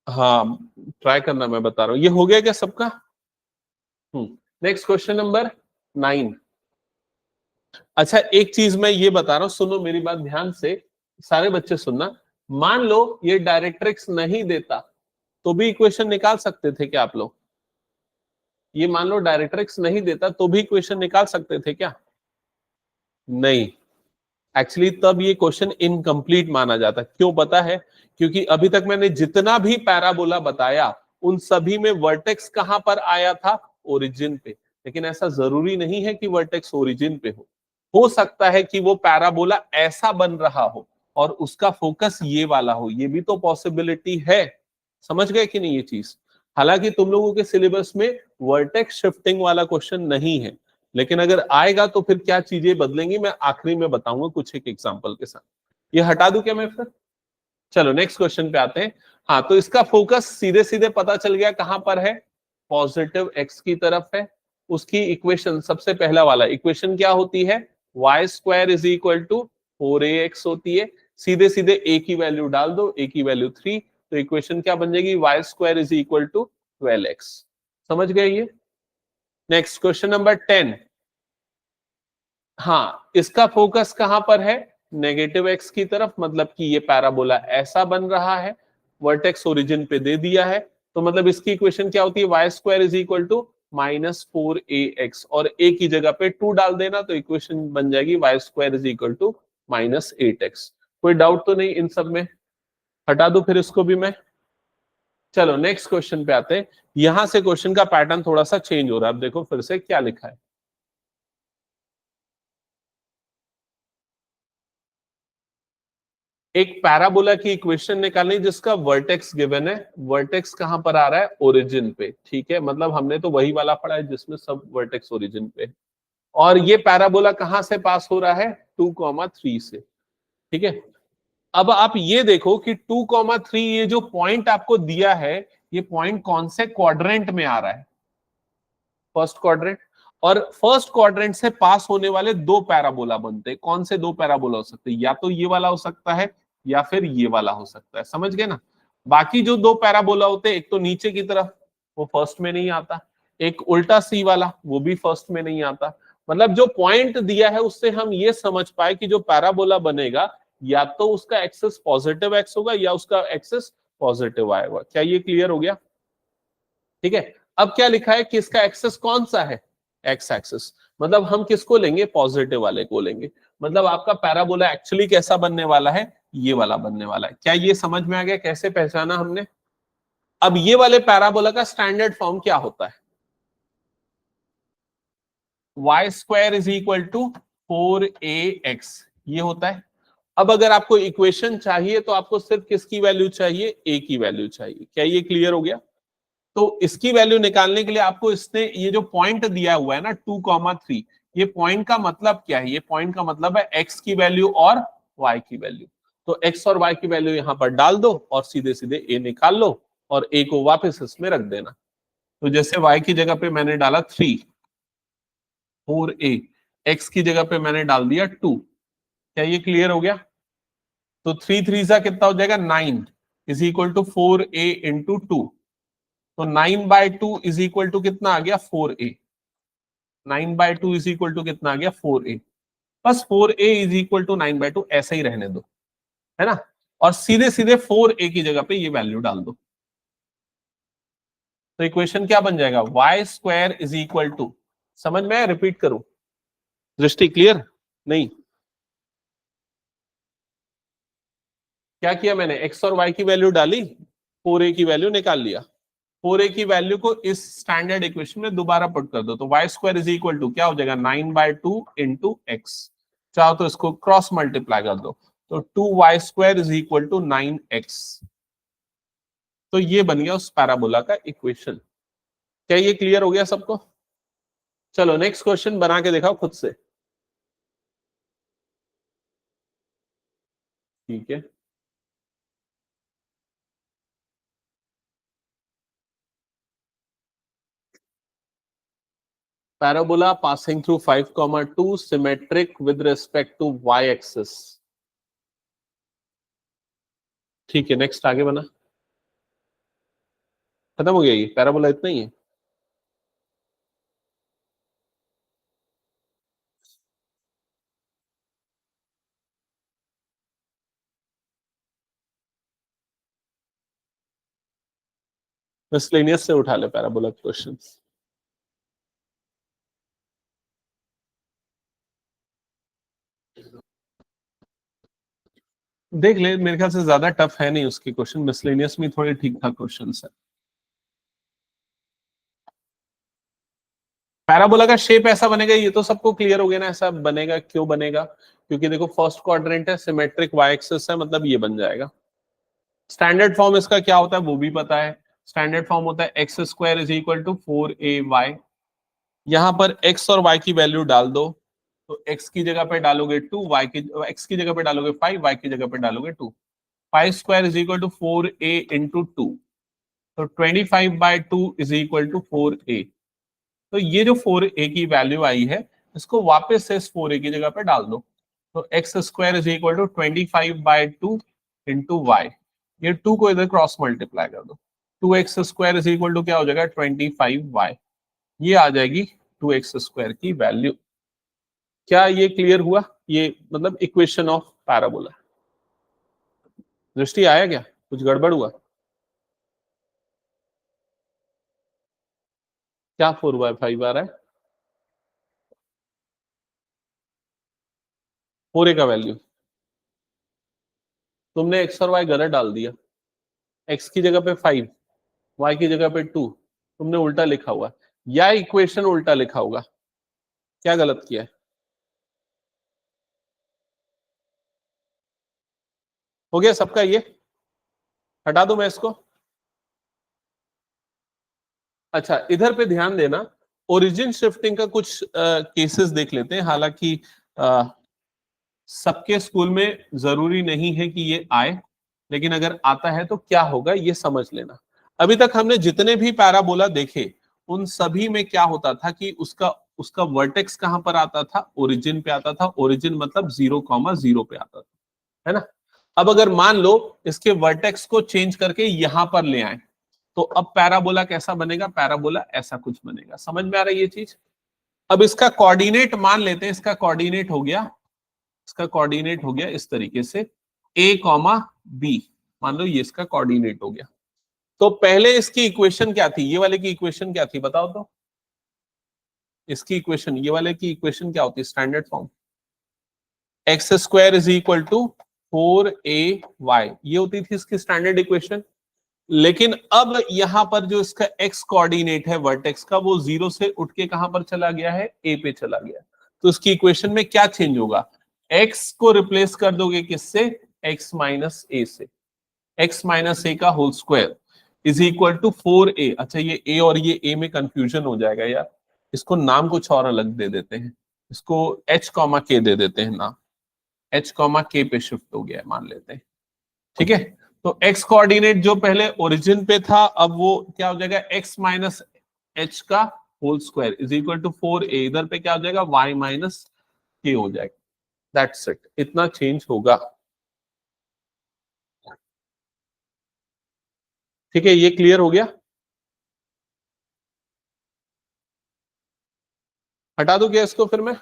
हाँ, ट्राई करना, मैं बता रहा हूँ। ये हो गया क्या सबका? Next question number 9। अच्छा, एक चीज मैं ये बता रहा हूँ, सुनो मेरी बात ध्यान से, सारे बच्चे सुनना। मान लो ये डायरेक्ट्रिक्स नहीं देता, तो भी इक्वेशन निकाल सकते थे क्या आप लोग? ये मान लो डायरेक्ट्रिक्स नहीं देता तो भी इक्वेशन निकाल सकते थे क्या? नहीं, एक्चुअली तब ये क्वेश्चन इनकम्प्लीट माना जाता। क्यों पता है? क्योंकि अभी तक मैंने जितना भी पैराबोला बताया, उन सभी में वर्टेक्स कहां पर आया था, ओरिजिन पे। लेकिन ऐसा जरूरी नहीं है कि वर्टेक्स ओरिजिन पे हो सकता है कि वो पैराबोला ऐसा बन रहा हो और उसका फोकस ये वाला हो, ये भी तो पॉसिबिलिटी है। समझ गए कि नहीं ये चीज? हालांकि तुम लोगों के सिलेबस में वर्टेक्स शिफ्टिंग वाला क्वेश्चन नहीं है, लेकिन अगर आएगा तो फिर क्या चीजें बदलेंगी मैं आखिरी में बताऊंगा कुछ एक एग्जांपल के साथ। ये हटा दूं क्या मैं फिर? चलो नेक्स्ट क्वेश्चन पे आते हैं। हाँ, तो इसका फोकस सीधे सीधे पता चल गया कहां पर है, पॉजिटिव एक्स की तरफ है। उसकी इक्वेशन सबसे पहला वाला इक्वेशन क्या होती है, y square is equal to 4ax होती है। सीधे सीधे ए की वैल्यू डाल दो, ए की वैल्यू 3, तो इक्वेशन क्या बन जाएगी, y square is equal to 12x। समझ गए ये? Next question number 10। हाँ, इसका फोकस कहां पर है, नेगेटिव एक्स की तरफ, मतलब कि ये पैराबोला ऐसा बन रहा है, वर्टेक्स ओरिजिन पे दे दिया है, तो मतलब इसकी इक्वेशन क्या होती है, y square is equal to -4ax, और a की जगह पे 2 डाल देना तो इक्वेशन बन जाएगी y square is equal to -8x। कोई डाउट तो नहीं इन सब में? हटा दो फिर इसको भी मैं। चलो नेक्स्ट क्वेश्चन पे आते हैं। यहां से क्वेश्चन का पैटर्न थोड़ा सा चेंज हो रहा है। अब देखो फिर से क्या लिखा है। एक पैराबोला की इक्वेशन निकालनी जिसका वर्टेक्स गिवन है, वर्टेक्स कहां पर आ रहा है, ओरिजिन पे। ठीक है, मतलब हमने तो वही वाला पढ़ा है जिसमें सब वर्टेक्स ओरिजिन पे, और ये पैराबोला कहां से पास हो रहा है, 2,3 से। ठीक है, अब आप ये देखो कि 2,3 ये जो पॉइंट आपको दिया है, ये पॉइंट कौन से क्वाड्रेंट में आ रहा है, फर्स्ट क्वाड्रेंट। और फर्स्ट क्वाड्रेंट से पास होने वाले दो पैराबोला बनते हैं। कौन से दो पैराबोला हो सकते हैं, या तो ये वाला हो सकता है या फिर ये वाला हो सकता है। समझ गए ना? बाकी जो दो पैराबोला होते हैं, एक तो नीचे की तरफ, वो फर्स्ट में नहीं आता, एक उल्टा सी वाला, वो भी फर्स्ट में नहीं आता। मतलब जो पॉइंट दिया है उससे हम ये समझ पाए कि जो पैराबोला बनेगा, या तो उसका एक्सेस पॉजिटिव एक्स होगा या उसका एक्सेस पॉजिटिव आएगा। क्या ये क्लियर हो गया? ठीक है, अब क्या लिखा है कि इसका एक्सेस कौन सा है, एक्स एक्सेस, मतलब हम किसको लेंगे, पॉजिटिव वाले को लेंगे। मतलब आपका पैराबोला एक्चुअली कैसा बनने वाला है, ये वाला बनने वाला है। क्या ये समझ में आ गया कैसे पहचाना हमने? अब ये वाले पैराबोला का स्टैंडर्ड फॉर्म क्या होता है, y square is equal to 4ax, ये होता है। अब अगर आपको इक्वेशन चाहिए तो आपको सिर्फ किसकी वैल्यू चाहिए, a की वैल्यू चाहिए। क्या ये क्लियर हो गया? तो इसकी वैल्यू निकालने के लिए आपको इसने ये जो पॉइंट दिया हुआ है ना 2,3, ये पॉइंट का मतलब क्या है, ये पॉइंट का मतलब है x की वैल्यू और y की वैल्यू। तो x और y की वैल्यू यहां पर डाल दो और सीधे सीधे a निकाल लो और a को वापस इसमें रख देना। तो जैसे y की जगह पे मैंने डाला 3, 4a, x की जगह पे मैंने डाल दिया 2। क्या ये क्लियर हो गया? तो 3 3 सा कितना हो जाएगा, 9 is equal to 4a into 2। तो 9/2 इज इक्वल टू कितना आ गया, 4a। 9/2 इज इक्वल टू कितना आ गया, 4a। बस 4a इज इक्वल टू 9/2 ऐसे ही रहने दो, है ना, और सीधे सीधे 4a की जगह पे ये वैल्यू डाल दो। तो इक्वेशन क्या बन जाएगा, y square is equal to, समझ में, रिपीट करूं, दृष्टि क्लियर? नहीं, क्या किया मैंने, एक्स और वाई की वैल्यू डाली, 4a की वैल्यू निकाल लिया। 4a की वैल्यू को इस स्टैंडर्ड इक्वेशन में दोबारा पुट कर दो, तो y square is equal to क्या हो जाएगा, 9/2 इंटू एक्स। चाहो तो इसको क्रॉस मल्टीप्लाई कर दो, तो 2y square is equal to 9x। तो ये बन गया उस पैराबोला का इक्वेशन। क्या ये क्लियर हो गया सबको? चलो नेक्स्ट क्वेश्चन बना के दिखाओ खुद से। ठीक है, parabola passing through 5,2 symmetric with respect to y axis। ठीक है, नेक्स्ट आगे बना, खत्म हो गया, ये पैराबोला इतना ही है। मिसलेनियस से उठा ले पैराबोला क्वेश्चंस। देख ले, मेरे ख्याल से ज्यादा टफ है नहीं उसके क्वेश्चन, मिसलेनियस में थोड़े ठीक ठाक क्वेश्चन है। पैराबोला का शेप ऐसा बनेगा, ये तो सबको क्लियर हो गया ना, ऐसा बनेगा। क्यों बनेगा, क्योंकि देखो फर्स्ट क्वाड्रेंट है, सिमेट्रिक वाई एक्सिस है, मतलब ये बन जाएगा। स्टैंडर्ड फॉर्म इसका क्या होता है वो भी पता है, स्टैंडर्ड फॉर्म होता है x square is equal to 4ay। यहां पर x और y की वैल्यू डाल दो, तो x की जगह पे डालोगे 2, x की जगह पे डालोगे 5, y की जगह पे डालोगे 2। 5 square is equal to 4a into 2, तो 25/2 इज इक्वल टू 4a। तो ये जो 4a की वैल्यू आई है, इसको वापस से इस 4a की जगह पे डाल दो, तो x square is equal to 25/2 into y. ये 2 को इधर क्रॉस मल्टीप्लाई कर दो, 2x square is equal to क्या हो जाएगा 25y। ये आ जाएगी 2x स्क्वायर की वैल्यू। क्या ये क्लियर हुआ? ये मतलब इक्वेशन ऑफ पैराबोला। दृष्टि आया क्या? कुछ गड़बड़ हुआ क्या? 4/5 आ रहा है 4a का वैल्यू। तुमने x और y गलत डाल दिया, x की जगह पे 5, y की जगह पे 2, तुमने उल्टा लिखा हुआ, या इक्वेशन उल्टा लिखा होगा। क्या गलत किया है? हो गया सबका? ये हटा दूं मैं इसको? अच्छा, इधर पे ध्यान देना, ओरिजिन शिफ्टिंग का कुछ केसेस देख लेते हैं। हालांकि सबके स्कूल में जरूरी नहीं है कि ये आए, लेकिन अगर आता है तो क्या होगा ये समझ लेना। अभी तक हमने जितने भी पैराबोला देखे, उन सभी में क्या होता था कि उसका उसका वर्टेक्स कहां पर आता था? ओरिजिन पे आता था। ओरिजिन मतलब 0,0 पे आता था, है ना? अब अगर मान लो इसके वर्टेक्स को चेंज करके यहां पर ले आए, तो अब पैराबोला कैसा बनेगा? पैराबोला ऐसा कुछ बनेगा। समझ में आ रहा है ये चीज? अब इसका कोऑर्डिनेट मान लेते हैं, इसका कोऑर्डिनेट हो गया, इसका कोऑर्डिनेट हो गया इस तरीके से a कॉमा बी। मान लो ये इसका कोऑर्डिनेट हो गया। तो पहले इसकी इक्वेशन क्या थी? ये वाले की इक्वेशन क्या थी बताओ तो? इसकी इक्वेशन, ये वाले की इक्वेशन क्या होती है standard form? X square is equal to 4ay, ये होती थी इसकी स्टैंडर्ड इक्वेशन। लेकिन अब यहां पर जो इसका x कोऑर्डिनेट है वर्टेक्स का, वो 0 से उठ के कहां पर चला गया है? a पे चला गया। तो इसकी इक्वेशन में क्या चेंज होगा? x को रिप्लेस कर दोगे किससे? x माइनस a से। x माइनस a का whole square is equal to 4a। अच्छा, ये a और ये a में कंफ्यूजन हो जाएगा यार, इसको नाम कुछ और अलग दे देते हैं। इसको h कॉमा k दे देते हैं नाम, h कॉमा k पे शिफ्ट हो गया है मान लेते हैं। ठीक है, तो x कोऑर्डिनेट जो पहले ओरिजिन पे था, अब वो क्या हो जाएगा? x माइनस एच का whole square is equal to 4a। इधर पे क्या हो जाएगा? y माइनस k हो जाएगा। दैट्स इट, इतना चेंज होगा। ठीक है, ये क्लियर हो गया? हटा दूं क्या इसको फिर मैं?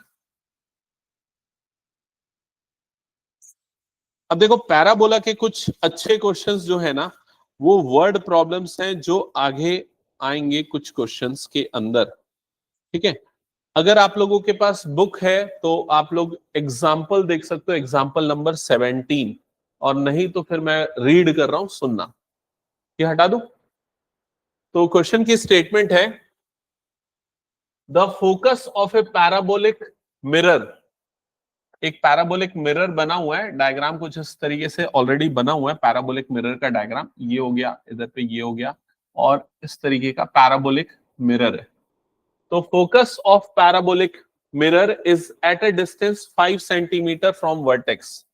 अब देखो, पैराबोला के कुछ अच्छे क्वेश्चंस जो है ना, वो वर्ड प्रॉब्लम्स हैं जो आगे आएंगे कुछ क्वेश्चंस के अंदर। ठीक है, अगर आप लोगों के पास बुक है तो आप लोग एग्जाम्पल देख सकते हो, एग्जाम्पल नंबर 17। और नहीं तो फिर मैं रीड कर रहा हूं, सुनना। ये हटा दूं? तो क्वेश्चन की स्टेटमेंट है, the focus of A parabolic mirror. एक पैराबोलिक मिरर बना हुआ है, डायग्राम कुछ इस तरीके से ऑलरेडी बना हुआ है पैराबोलिक मिरर का डायग्राम। ये हो गया, इधर पे ये हो गया, और इस तरीके का पैराबोलिक मिरर है। तो focus of parabolic mirror is at a distance 5 centimetre from vertex.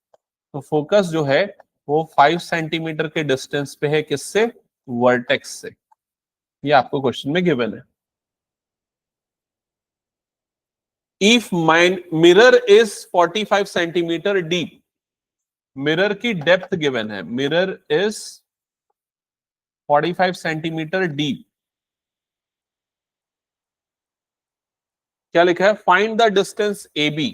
तो फोकस जो है वो 5 सेंटीमीटर के डिस्टेंस पे है, किससे? वर्टेक्स से। ये आपको क्वेश्चन में गिवन है। If mine mirror is 45 centimetre deep, mirror की डेप्थ गिवन है, मिरर इज 45 सेंटीमीटर डीप। क्या लिखा है? Find the distance A B.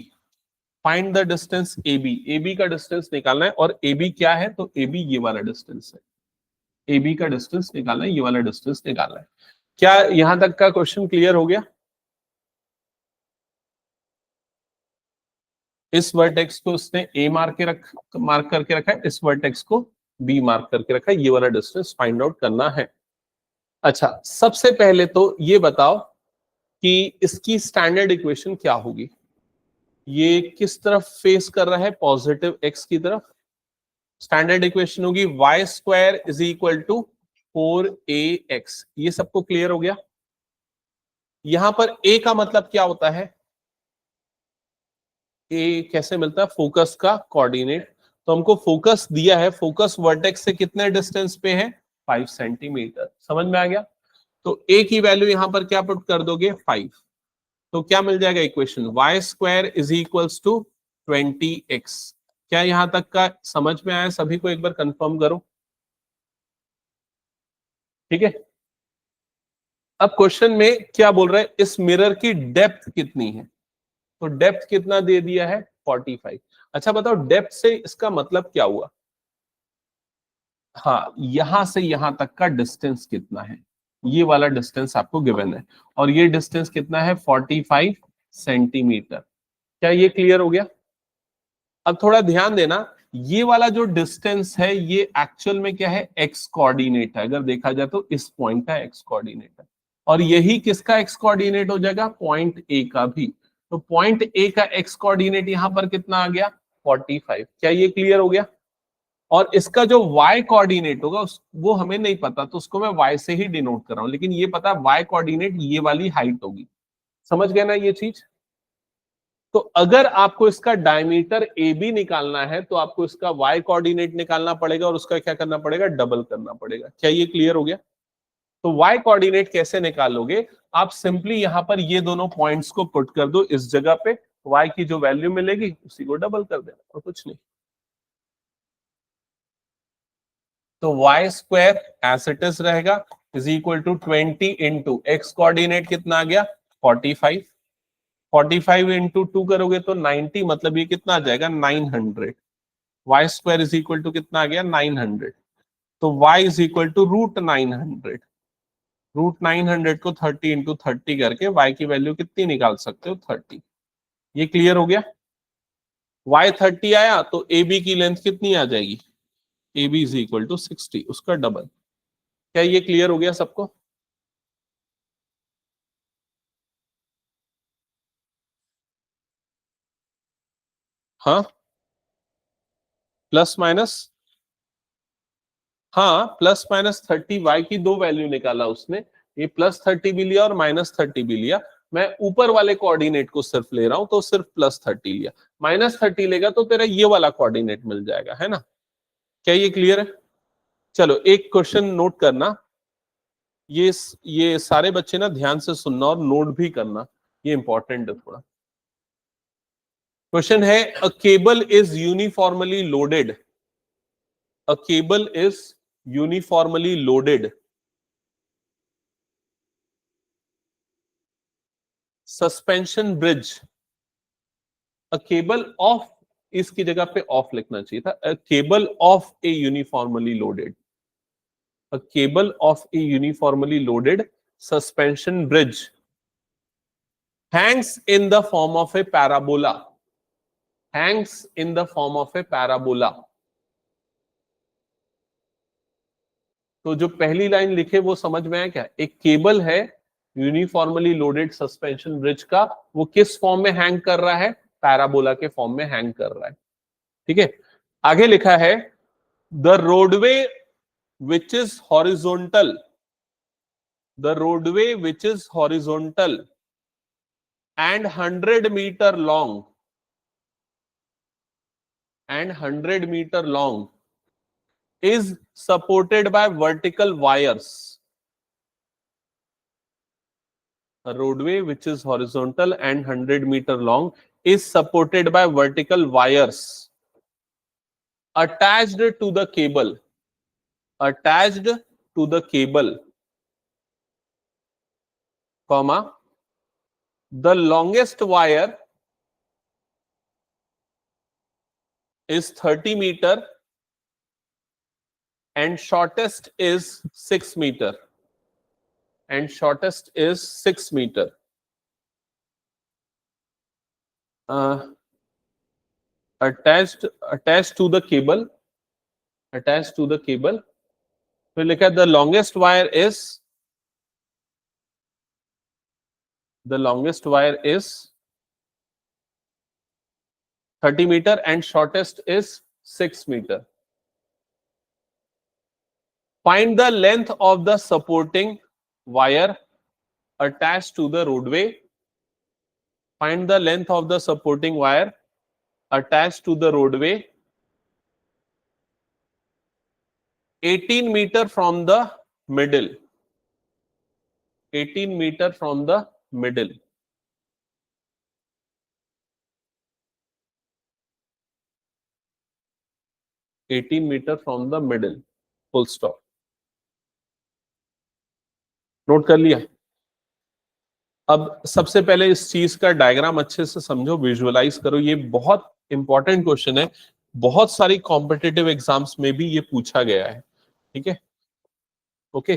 Find the distance A B. A B का डिस्टेंस निकालना है, और ए बी क्या है? तो ए बी ये वाला डिस्टेंस है। ए बी का डिस्टेंस निकालना है, ये वाला डिस्टेंस निकालना है। क्या यहां तक का क्वेश्चन क्लियर हो गया? इस वर्टेक्स को उसने ए मार्क करके रखा है, इस वर्टेक्स को बी मार्क करके रखा है। ये वाला डिस्टेंस फाइंड आउट करना है। अच्छा, सबसे पहले तो ये बताओ कि इसकी स्टैंडर्ड इक्वेशन क्या होगी? ये किस तरफ फेस कर रहा है? पॉजिटिव एक्स की तरफ। स्टैंडर्ड इक्वेशन होगी y square is equal to 4ax। ये सबको क्लियर हो गया? यहां पर ए का मतलब क्या होता है, ए कैसे मिलता है, फोकस का कोऑर्डिनेट। तो हमको फोकस दिया है, फोकस वर्टेक्स से कितने डिस्टेंस पे है, 5 सेंटीमीटर। समझ में आ गया। तो ए की वैल्यू यहां पर क्या पुट कर दोगे, 5। तो क्या मिल जाएगा equation, y square is equals to 20x। क्या यहां तक का समझ में आया सभी को, एक बार कंफर्म करो। ठीक है। अब क्वेश्चन में क्या बोल रहा है, इस मिरर की डेप्थ कितनी है। तो डेप्थ कितना दे दिया है, 45। अच्छा बताओ डेप्थ से इसका मतलब क्या हुआ। हाँ, यहां से यहां तक का डिस्टेंस कितना है, ये वाला डिस्टेंस आपको गिवन है, और ये डिस्टेंस कितना है, 45 सेंटीमीटर। क्या ये क्लियर हो गया। अब थोड़ा ध्यान देना, ये वाला जो डिस्टेंस है ये एक्चुअल में क्या है, एक्स कोऑर्डिनेट है। अगर देखा जाए तो इस पॉइंट का एक्स कोऑर्डिनेट है, और यही किसका एक्स कोऑर्डिनेट हो जाएगा, पॉइंट ए का भी। तो पॉइंट ए का एक्स कोऑर्डिनेट यहां पर कितना आ गया, 45। क्या ये क्लियर हो गया। और इसका जो y कोऑर्डिनेट होगा वो हमें नहीं पता, तो उसको मैं y से ही डिनोट कर रहा हूं, लेकिन ये पता है y कोऑर्डिनेट ये वाली हाइट होगी। समझ गए ना ये चीज। तो अगर आपको इसका डायमीटर ए बी निकालना है तो आपको इसका y कोऑर्डिनेट निकालना पड़ेगा, और उसका क्या करना पड़ेगा, डबल करना पड़ेगा। क्या ये क्लियर हो गया। तो y कोऑर्डिनेट कैसे निकालोगे, आप सिंपली यहां पर ये दोनों पॉइंट्स को पुट कर दो इस जगह पे, y की जो वैल्यू मिलेगी उसी को डबल कर देना, और कुछ नहीं। तो y square as it is रहेगा is equal to 20 into x coordinate कितना आ गया, 45। 45 इंटू 2 करोगे तो 90, मतलब ये कितना आ जाएगा, 900। Y square is equal to कितना आ गया, 900। तो y is equal to root 900। Root 900 को 30 इंटू 30 करके वाई की वैल्यू कितनी निकाल सकते हो, 30। ये क्लियर हो गया। वाई 30 आया तो ए बी की लेंथ कितनी आ जाएगी, A B is equal to 60, उसका डबल। क्या ये क्लियर हो गया सबको। हाँ, प्लस माइनस, हाँ प्लस माइनस 30, वाई की दो वैल्यू निकाला उसने, ये प्लस 30 भी लिया और माइनस 30 भी लिया। मैं ऊपर वाले कोऑर्डिनेट को सिर्फ ले रहा हूं, तो सिर्फ प्लस 30 लिया। माइनस 30 लेगा तो तेरा ये वाला कोऑर्डिनेट मिल जाएगा, है ना। क्या ये क्लियर है। चलो एक क्वेश्चन नोट करना, ये सारे बच्चे ना ध्यान से सुनना और नोट भी करना, ये इंपॉर्टेंट है थोड़ा। क्वेश्चन है, a cable is uniformly loaded, a cable is uniformly loaded, suspension bridge, a cable of, इसकी जगह पे ऑफ लिखना चाहिए था, a cable of A uniformly loaded, a cable of A uniformly loaded suspension bridge hangs in the form of a parabola, hangs in the form of a parabola। तो जो पहली line लिखे वो समझ में आया क्या, एक केबल है यूनिफॉर्मली लोडेड सस्पेंशन ब्रिज का, वो किस फॉर्म में हैंग कर रहा है, पैराबोला के फॉर्म में हैंग कर रहा है। ठीक है। आगे लिखा है, the roadway which is horizontal, the roadway which is horizontal and 100 meter long, and 100 meter long is supported by vertical wires, a roadway which is horizontal and 100 meter long is supported by vertical wires attached to the cable, attached to the cable, comma, the longest wire is 30 meter and shortest is 6 meter, and shortest is 6 meter, attached to the cable, attached to the cable। फिर लिखा है, the longest wire is 30 meter and shortest is 6 meter। Find the length of the supporting wire attached to the roadway. Find the length of the supporting wire attached to the roadway 18 meter from the middle. 18 meter from the middle. Metre from the middle, full stop. Note कर लिया। अब सबसे पहले इस चीज का diagram अच्छे से समझो, विजुअलाइज करो। ये बहुत इंपॉर्टेंट क्वेश्चन है, बहुत सारी कॉम्पिटिटिव एग्जाम्स में भी ये पूछा गया है। ठीक है, ओके।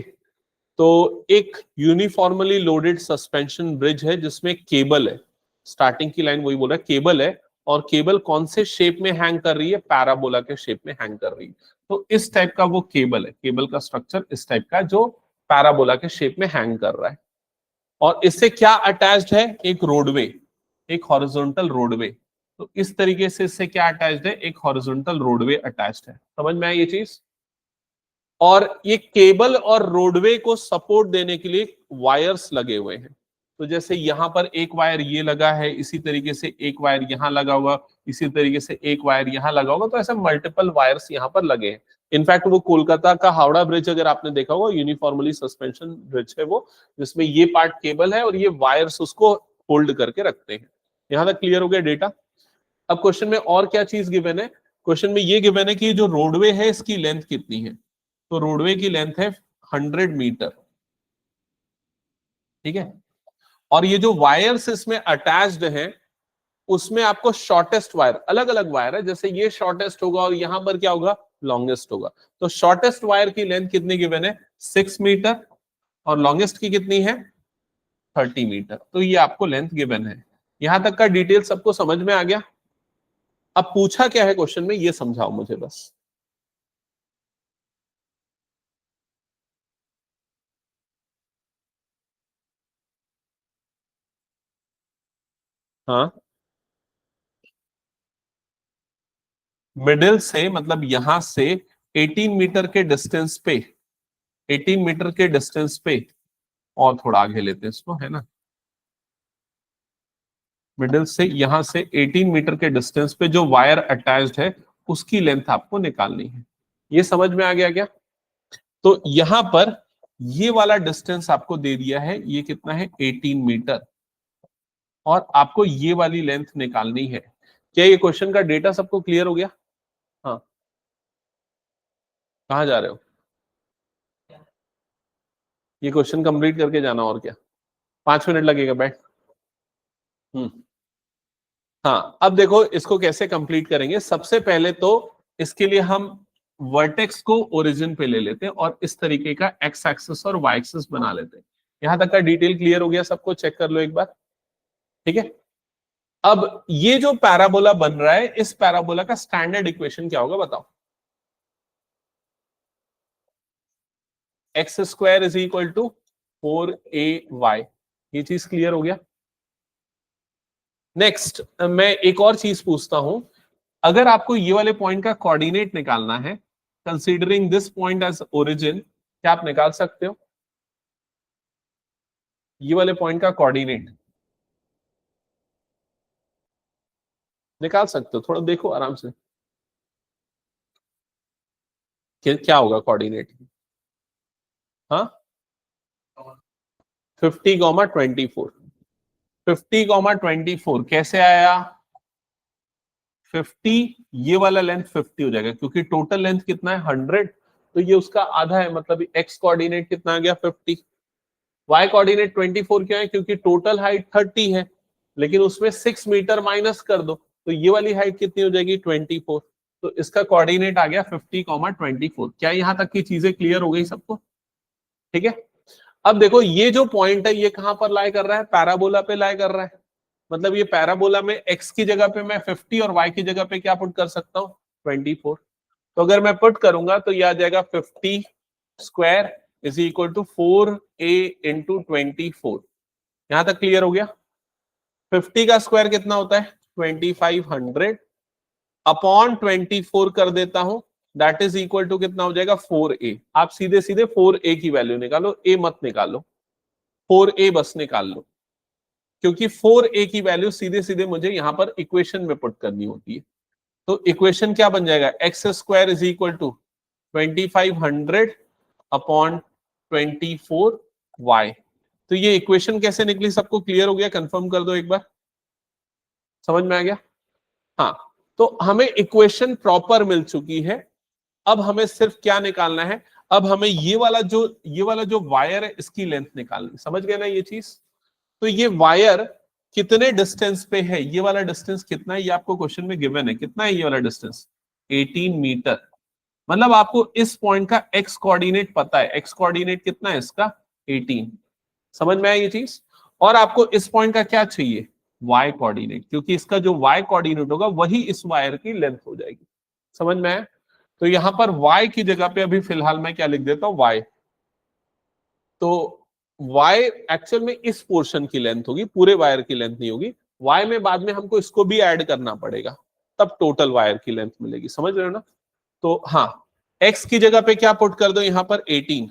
तो एक यूनिफॉर्मली लोडेड सस्पेंशन ब्रिज है जिसमें केबल है, स्टार्टिंग की लाइन वही बोल रहा है, केबल है। और केबल कौन से शेप में हैंग कर रही है? पैराबोला के शेप में हैंग कर रही है। तो इस टाइप का वो केबल है, केबल का स्ट्रक्चर इस टाइप का जो पैराबोला के शेप में हैंग कर रहा है। और इससे क्या अटैच्ड है? एक रोडवे, एक हॉरिजॉन्टल रोडवे। तो इस तरीके से इससे क्या अटैच्ड है? एक हॉरिजॉन्टल रोडवे अटैच्ड है। समझ में आई ये चीज? और ये केबल और रोडवे को सपोर्ट देने के लिए वायर्स लगे हुए हैं। तो जैसे यहां पर एक वायर ये लगा है, इसी तरीके से एक वायर यहां लगा हुआ, इसी तरीके से एक वायर यहां लगा होगा। तो ऐसे मल्टीपल वायर्स यहां पर लगे हैं। इनफैक्ट वो कोलकाता का हावड़ा ब्रिज अगर आपने देखा होगा, यूनिफॉर्मली सस्पेंशन ब्रिज है वो, जिसमें ये पार्ट केबल है और ये वायर्स उसको होल्ड करके रखते हैं। यहां तक क्लियर हो गया डेटा? अब क्वेश्चन में और क्या चीज गिवन है? क्वेश्चन में ये गिवन है कि जो रोडवे है इसकी लेंथ कितनी है। तो रोडवे की लेंथ है 100 मीटर। ठीक है, और ये जो वायर्स इसमें अटैच्ड हैं उसमें आपको शॉर्टेस्ट वायर, अलग अलग वायर है, जैसे ये शॉर्टेस्ट होगा और यहां पर क्या होगा? लॉन्गेस्ट होगा। तो शॉर्टेस्ट वायर की लेंथ कितनी गिवन है? 6 मीटर, और लॉन्गेस्ट की कितनी है? 30 मीटर। तो ये आपको लेंथ गिवन है। यहां तक का डिटेल सबको समझ में आ गया? अब पूछा क्या है क्वेश्चन में, ये समझाओ मुझे बस। हाँ, मिडिल से मतलब यहां से 18 मीटर के डिस्टेंस पे, 18 मीटर के डिस्टेंस पे, और थोड़ा आगे लेते हैं इसको, है ना। मिडिल से यहां से 18 मीटर के डिस्टेंस पे जो वायर अटैच्ड है उसकी लेंथ आपको निकालनी है। ये समझ में आ गया क्या? तो यहां पर ये वाला डिस्टेंस आपको दे दिया है, ये कितना है? 18 मीटर। और आपको ये वाली लेंथ निकालनी है। क्या ये क्वेश्चन का डेटा सबको क्लियर हो गया? हाँ, कहाँ जा रहे हो? ये क्वेश्चन कंप्लीट करके जाना, और क्या। 5 मिनट लगेगा, बैठ। हम्म, हाँ। अब देखो इसको कैसे कंप्लीट करेंगे। सबसे पहले तो इसके लिए हम वर्टेक्स को ओरिजिन पे ले लेते हैं और इस तरीके का एक्स एक्सिस और वाई एक्सिस बना लेते हैं। यहां तक का डिटेल क्लियर हो गया सबको? चेक कर लो एक बार। ठीक है, अब ये जो पैराबोला बन रहा है, इस पैराबोला का स्टैंडर्ड इक्वेशन क्या होगा बताओ? X square is equal to 4ay। ये चीज क्लियर हो गया? नेक्स्ट मैं एक और चीज पूछता हूं। अगर आपको ये वाले पॉइंट का कोऑर्डिनेट निकालना है, considering this point as origin, क्या आप निकाल सकते हो? ये वाले पॉइंट का कोऑर्डिनेट निकाल सकते हो? थोड़ा देखो आराम से, क्या होगा कोऑर्डिनेट। हाँ, 50,24। 50,24 कैसे आया? 50, ये वाला लेंथ 50 हो जाएगा क्योंकि टोटल लेंथ कितना है? 100। तो ये उसका आधा है, मतलब एक्स कोऑर्डिनेट कितना आ गया? 50। वाई कोऑर्डिनेट 24 क्यों है? क्योंकि टोटल हाइट 30 है, लेकिन उसमें 6 मीटर माइनस कर दो तो ये वाली हाइट कितनी हो जाएगी? 24। तो इसका कोऑर्डिनेट आ गया 50,24। क्या यहां तक की चीजें क्लियर हो गई सबको? ठीक है, अब देखो ये जो पॉइंट है ये कहां पर लाई कर रहा है? पैराबोला पे लाई कर रहा है। मतलब ये पैराबोला में एक्स की जगह पे मैं 50 और वाई की जगह पे क्या पुट कर सकता हूँ? 24। तो अगर मैं पुट करूंगा तो ये आ जाएगा 50 square is equal to 4a into 24। यहां तक क्लियर हो गया? 50 का स्क्वायर कितना होता है? 2500 अपॉन 24 कर देता हूं, दैट इज इक्वल टू कितना हो जाएगा? 4a। आप सीधे सीधे 4a की वैल्यू निकालो, a मत निकालो। 4a बस निकाल लो, क्योंकि 4a की वैल्यू सीधे सीधे मुझे यहां पर इक्वेशन में पुट करनी होती है। तो इक्वेशन क्या बन जाएगा, x square is equal to 2500 upon 24y। तो ये इक्वेशन कैसे निकली, सबको क्लियर हो गया? कंफर्म कर दो एक बार, समझ में आ गया? हाँ, तो हमें इक्वेशन प्रॉपर मिल चुकी है। अब हमें सिर्फ क्या निकालना है, अब हमें ये वाला जो वायर है इसकी लेंथ निकालनी। समझ गए ना ये चीज? तो ये वायर कितने डिस्टेंस पे है, ये वाला डिस्टेंस कितना है, ये आपको क्वेश्चन में गिवन है। कितना है ये वाला डिस्टेंस? 18 मीटर। मतलब आपको इस पॉइंट का एक्स कोऑर्डिनेट पता है। एक्स कोऑर्डिनेट कितना है इसका? 18। समझ में आया ये चीज? और आपको इस पॉइंट का क्या चाहिए? वाई कोऑर्डिनेट, क्योंकि इसका जो वाई कोऑर्डिनेट होगा वही इस वायर की लेंथ हो जाएगी। समझ में आया? तो यहां पर y की जगह पे अभी फिलहाल मैं क्या लिख देता हूं, y। तो y एक्चुअल में इस पोर्शन की लेंथ होगी, पूरे वायर की लेंथ नहीं होगी। y में बाद में हमको इसको भी ऐड करना पड़ेगा, तब टोटल वायर की लेंथ मिलेगी। समझ रहे हो ना? तो हाँ, x की जगह पे क्या पुट कर दो यहां पर 18।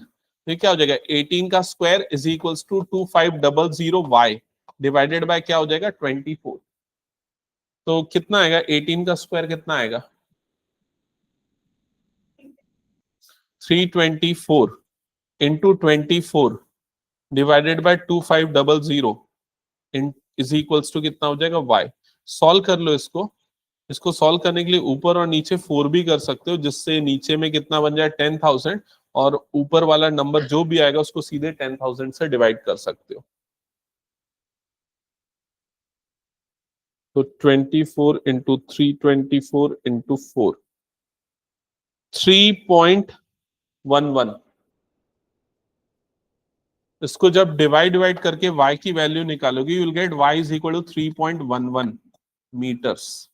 तो क्या हो जाएगा, 18 का square is equals to 2500y divided by क्या हो जाएगा, 24। तो कितना आएगा, 18 का स्क्वायर कितना आएगा, 324 into 24 divided by 2500 is equals to कितना हो जाएगा, y। सॉल्व कर लो इसको। इसको सॉल्व करने के लिए ऊपर और नीचे 4 भी कर सकते हो, जिससे नीचे में कितना बन जाए 10,000, और ऊपर वाला नंबर जो भी आएगा उसको सीधे 10,000 से डिवाइड कर सकते हो। तो 24 इंटू 324 इंटू 4, 3.11। इसको जब डिवाइड करके y की वैल्यू निकालोगे, you will get y is equal to 3.11 metres.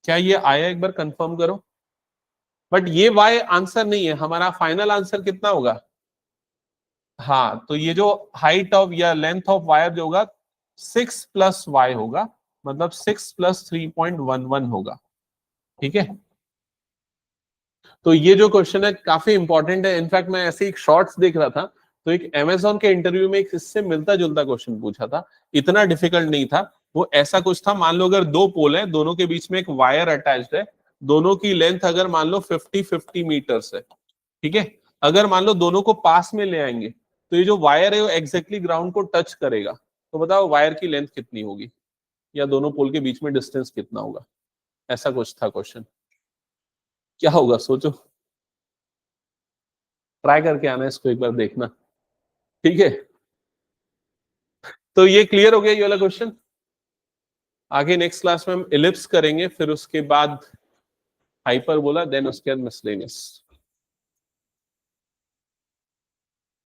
क्या ये आया, एक बार कंफर्म करो। बट ये y आंसर नहीं है, हमारा फाइनल आंसर कितना होगा? हाँ, तो ये जो हाइट ऑफ या लेंथ ऑफ वायर जो होगा 6 प्लस y होगा, मतलब 6 प्लस 3.11 होगा। ठीक है, तो ये जो क्वेश्चन है काफी इंपॉर्टेंट है। इनफैक्ट मैं ऐसे एक शॉर्ट्स देख रहा था, तो एक अमेजोन के इंटरव्यू में एक इससे मिलता जुलता क्वेश्चन पूछा था। इतना डिफिकल्ट नहीं था वो, ऐसा कुछ था, मान लो अगर दो पोल है, दोनों के बीच में एक वायर अटैच्ड है, दोनों की लेंथ अगर मान लो 50-50 मीटर्स है, ठीक है, अगर मान लो दोनों को पास में ले आएंगे तो ये जो वायर है वो एग्जैक्टली ग्राउंड को टच करेगा, तो बताओ वायर की लेंथ कितनी होगी, या दोनों पोल के बीच में डिस्टेंस कितना होगा? ऐसा कुछ था क्वेश्चन। क्या होगा सोचो, ट्राई करके आना, इसको एक बार देखना। ठीक है, तो ये क्लियर हो गया ये वाला क्वेश्चन। आगे नेक्स्ट क्लास में हम इलिप्स करेंगे, फिर उसके बाद हाइपरबोला, देन उसके बाद मिसलेनियस।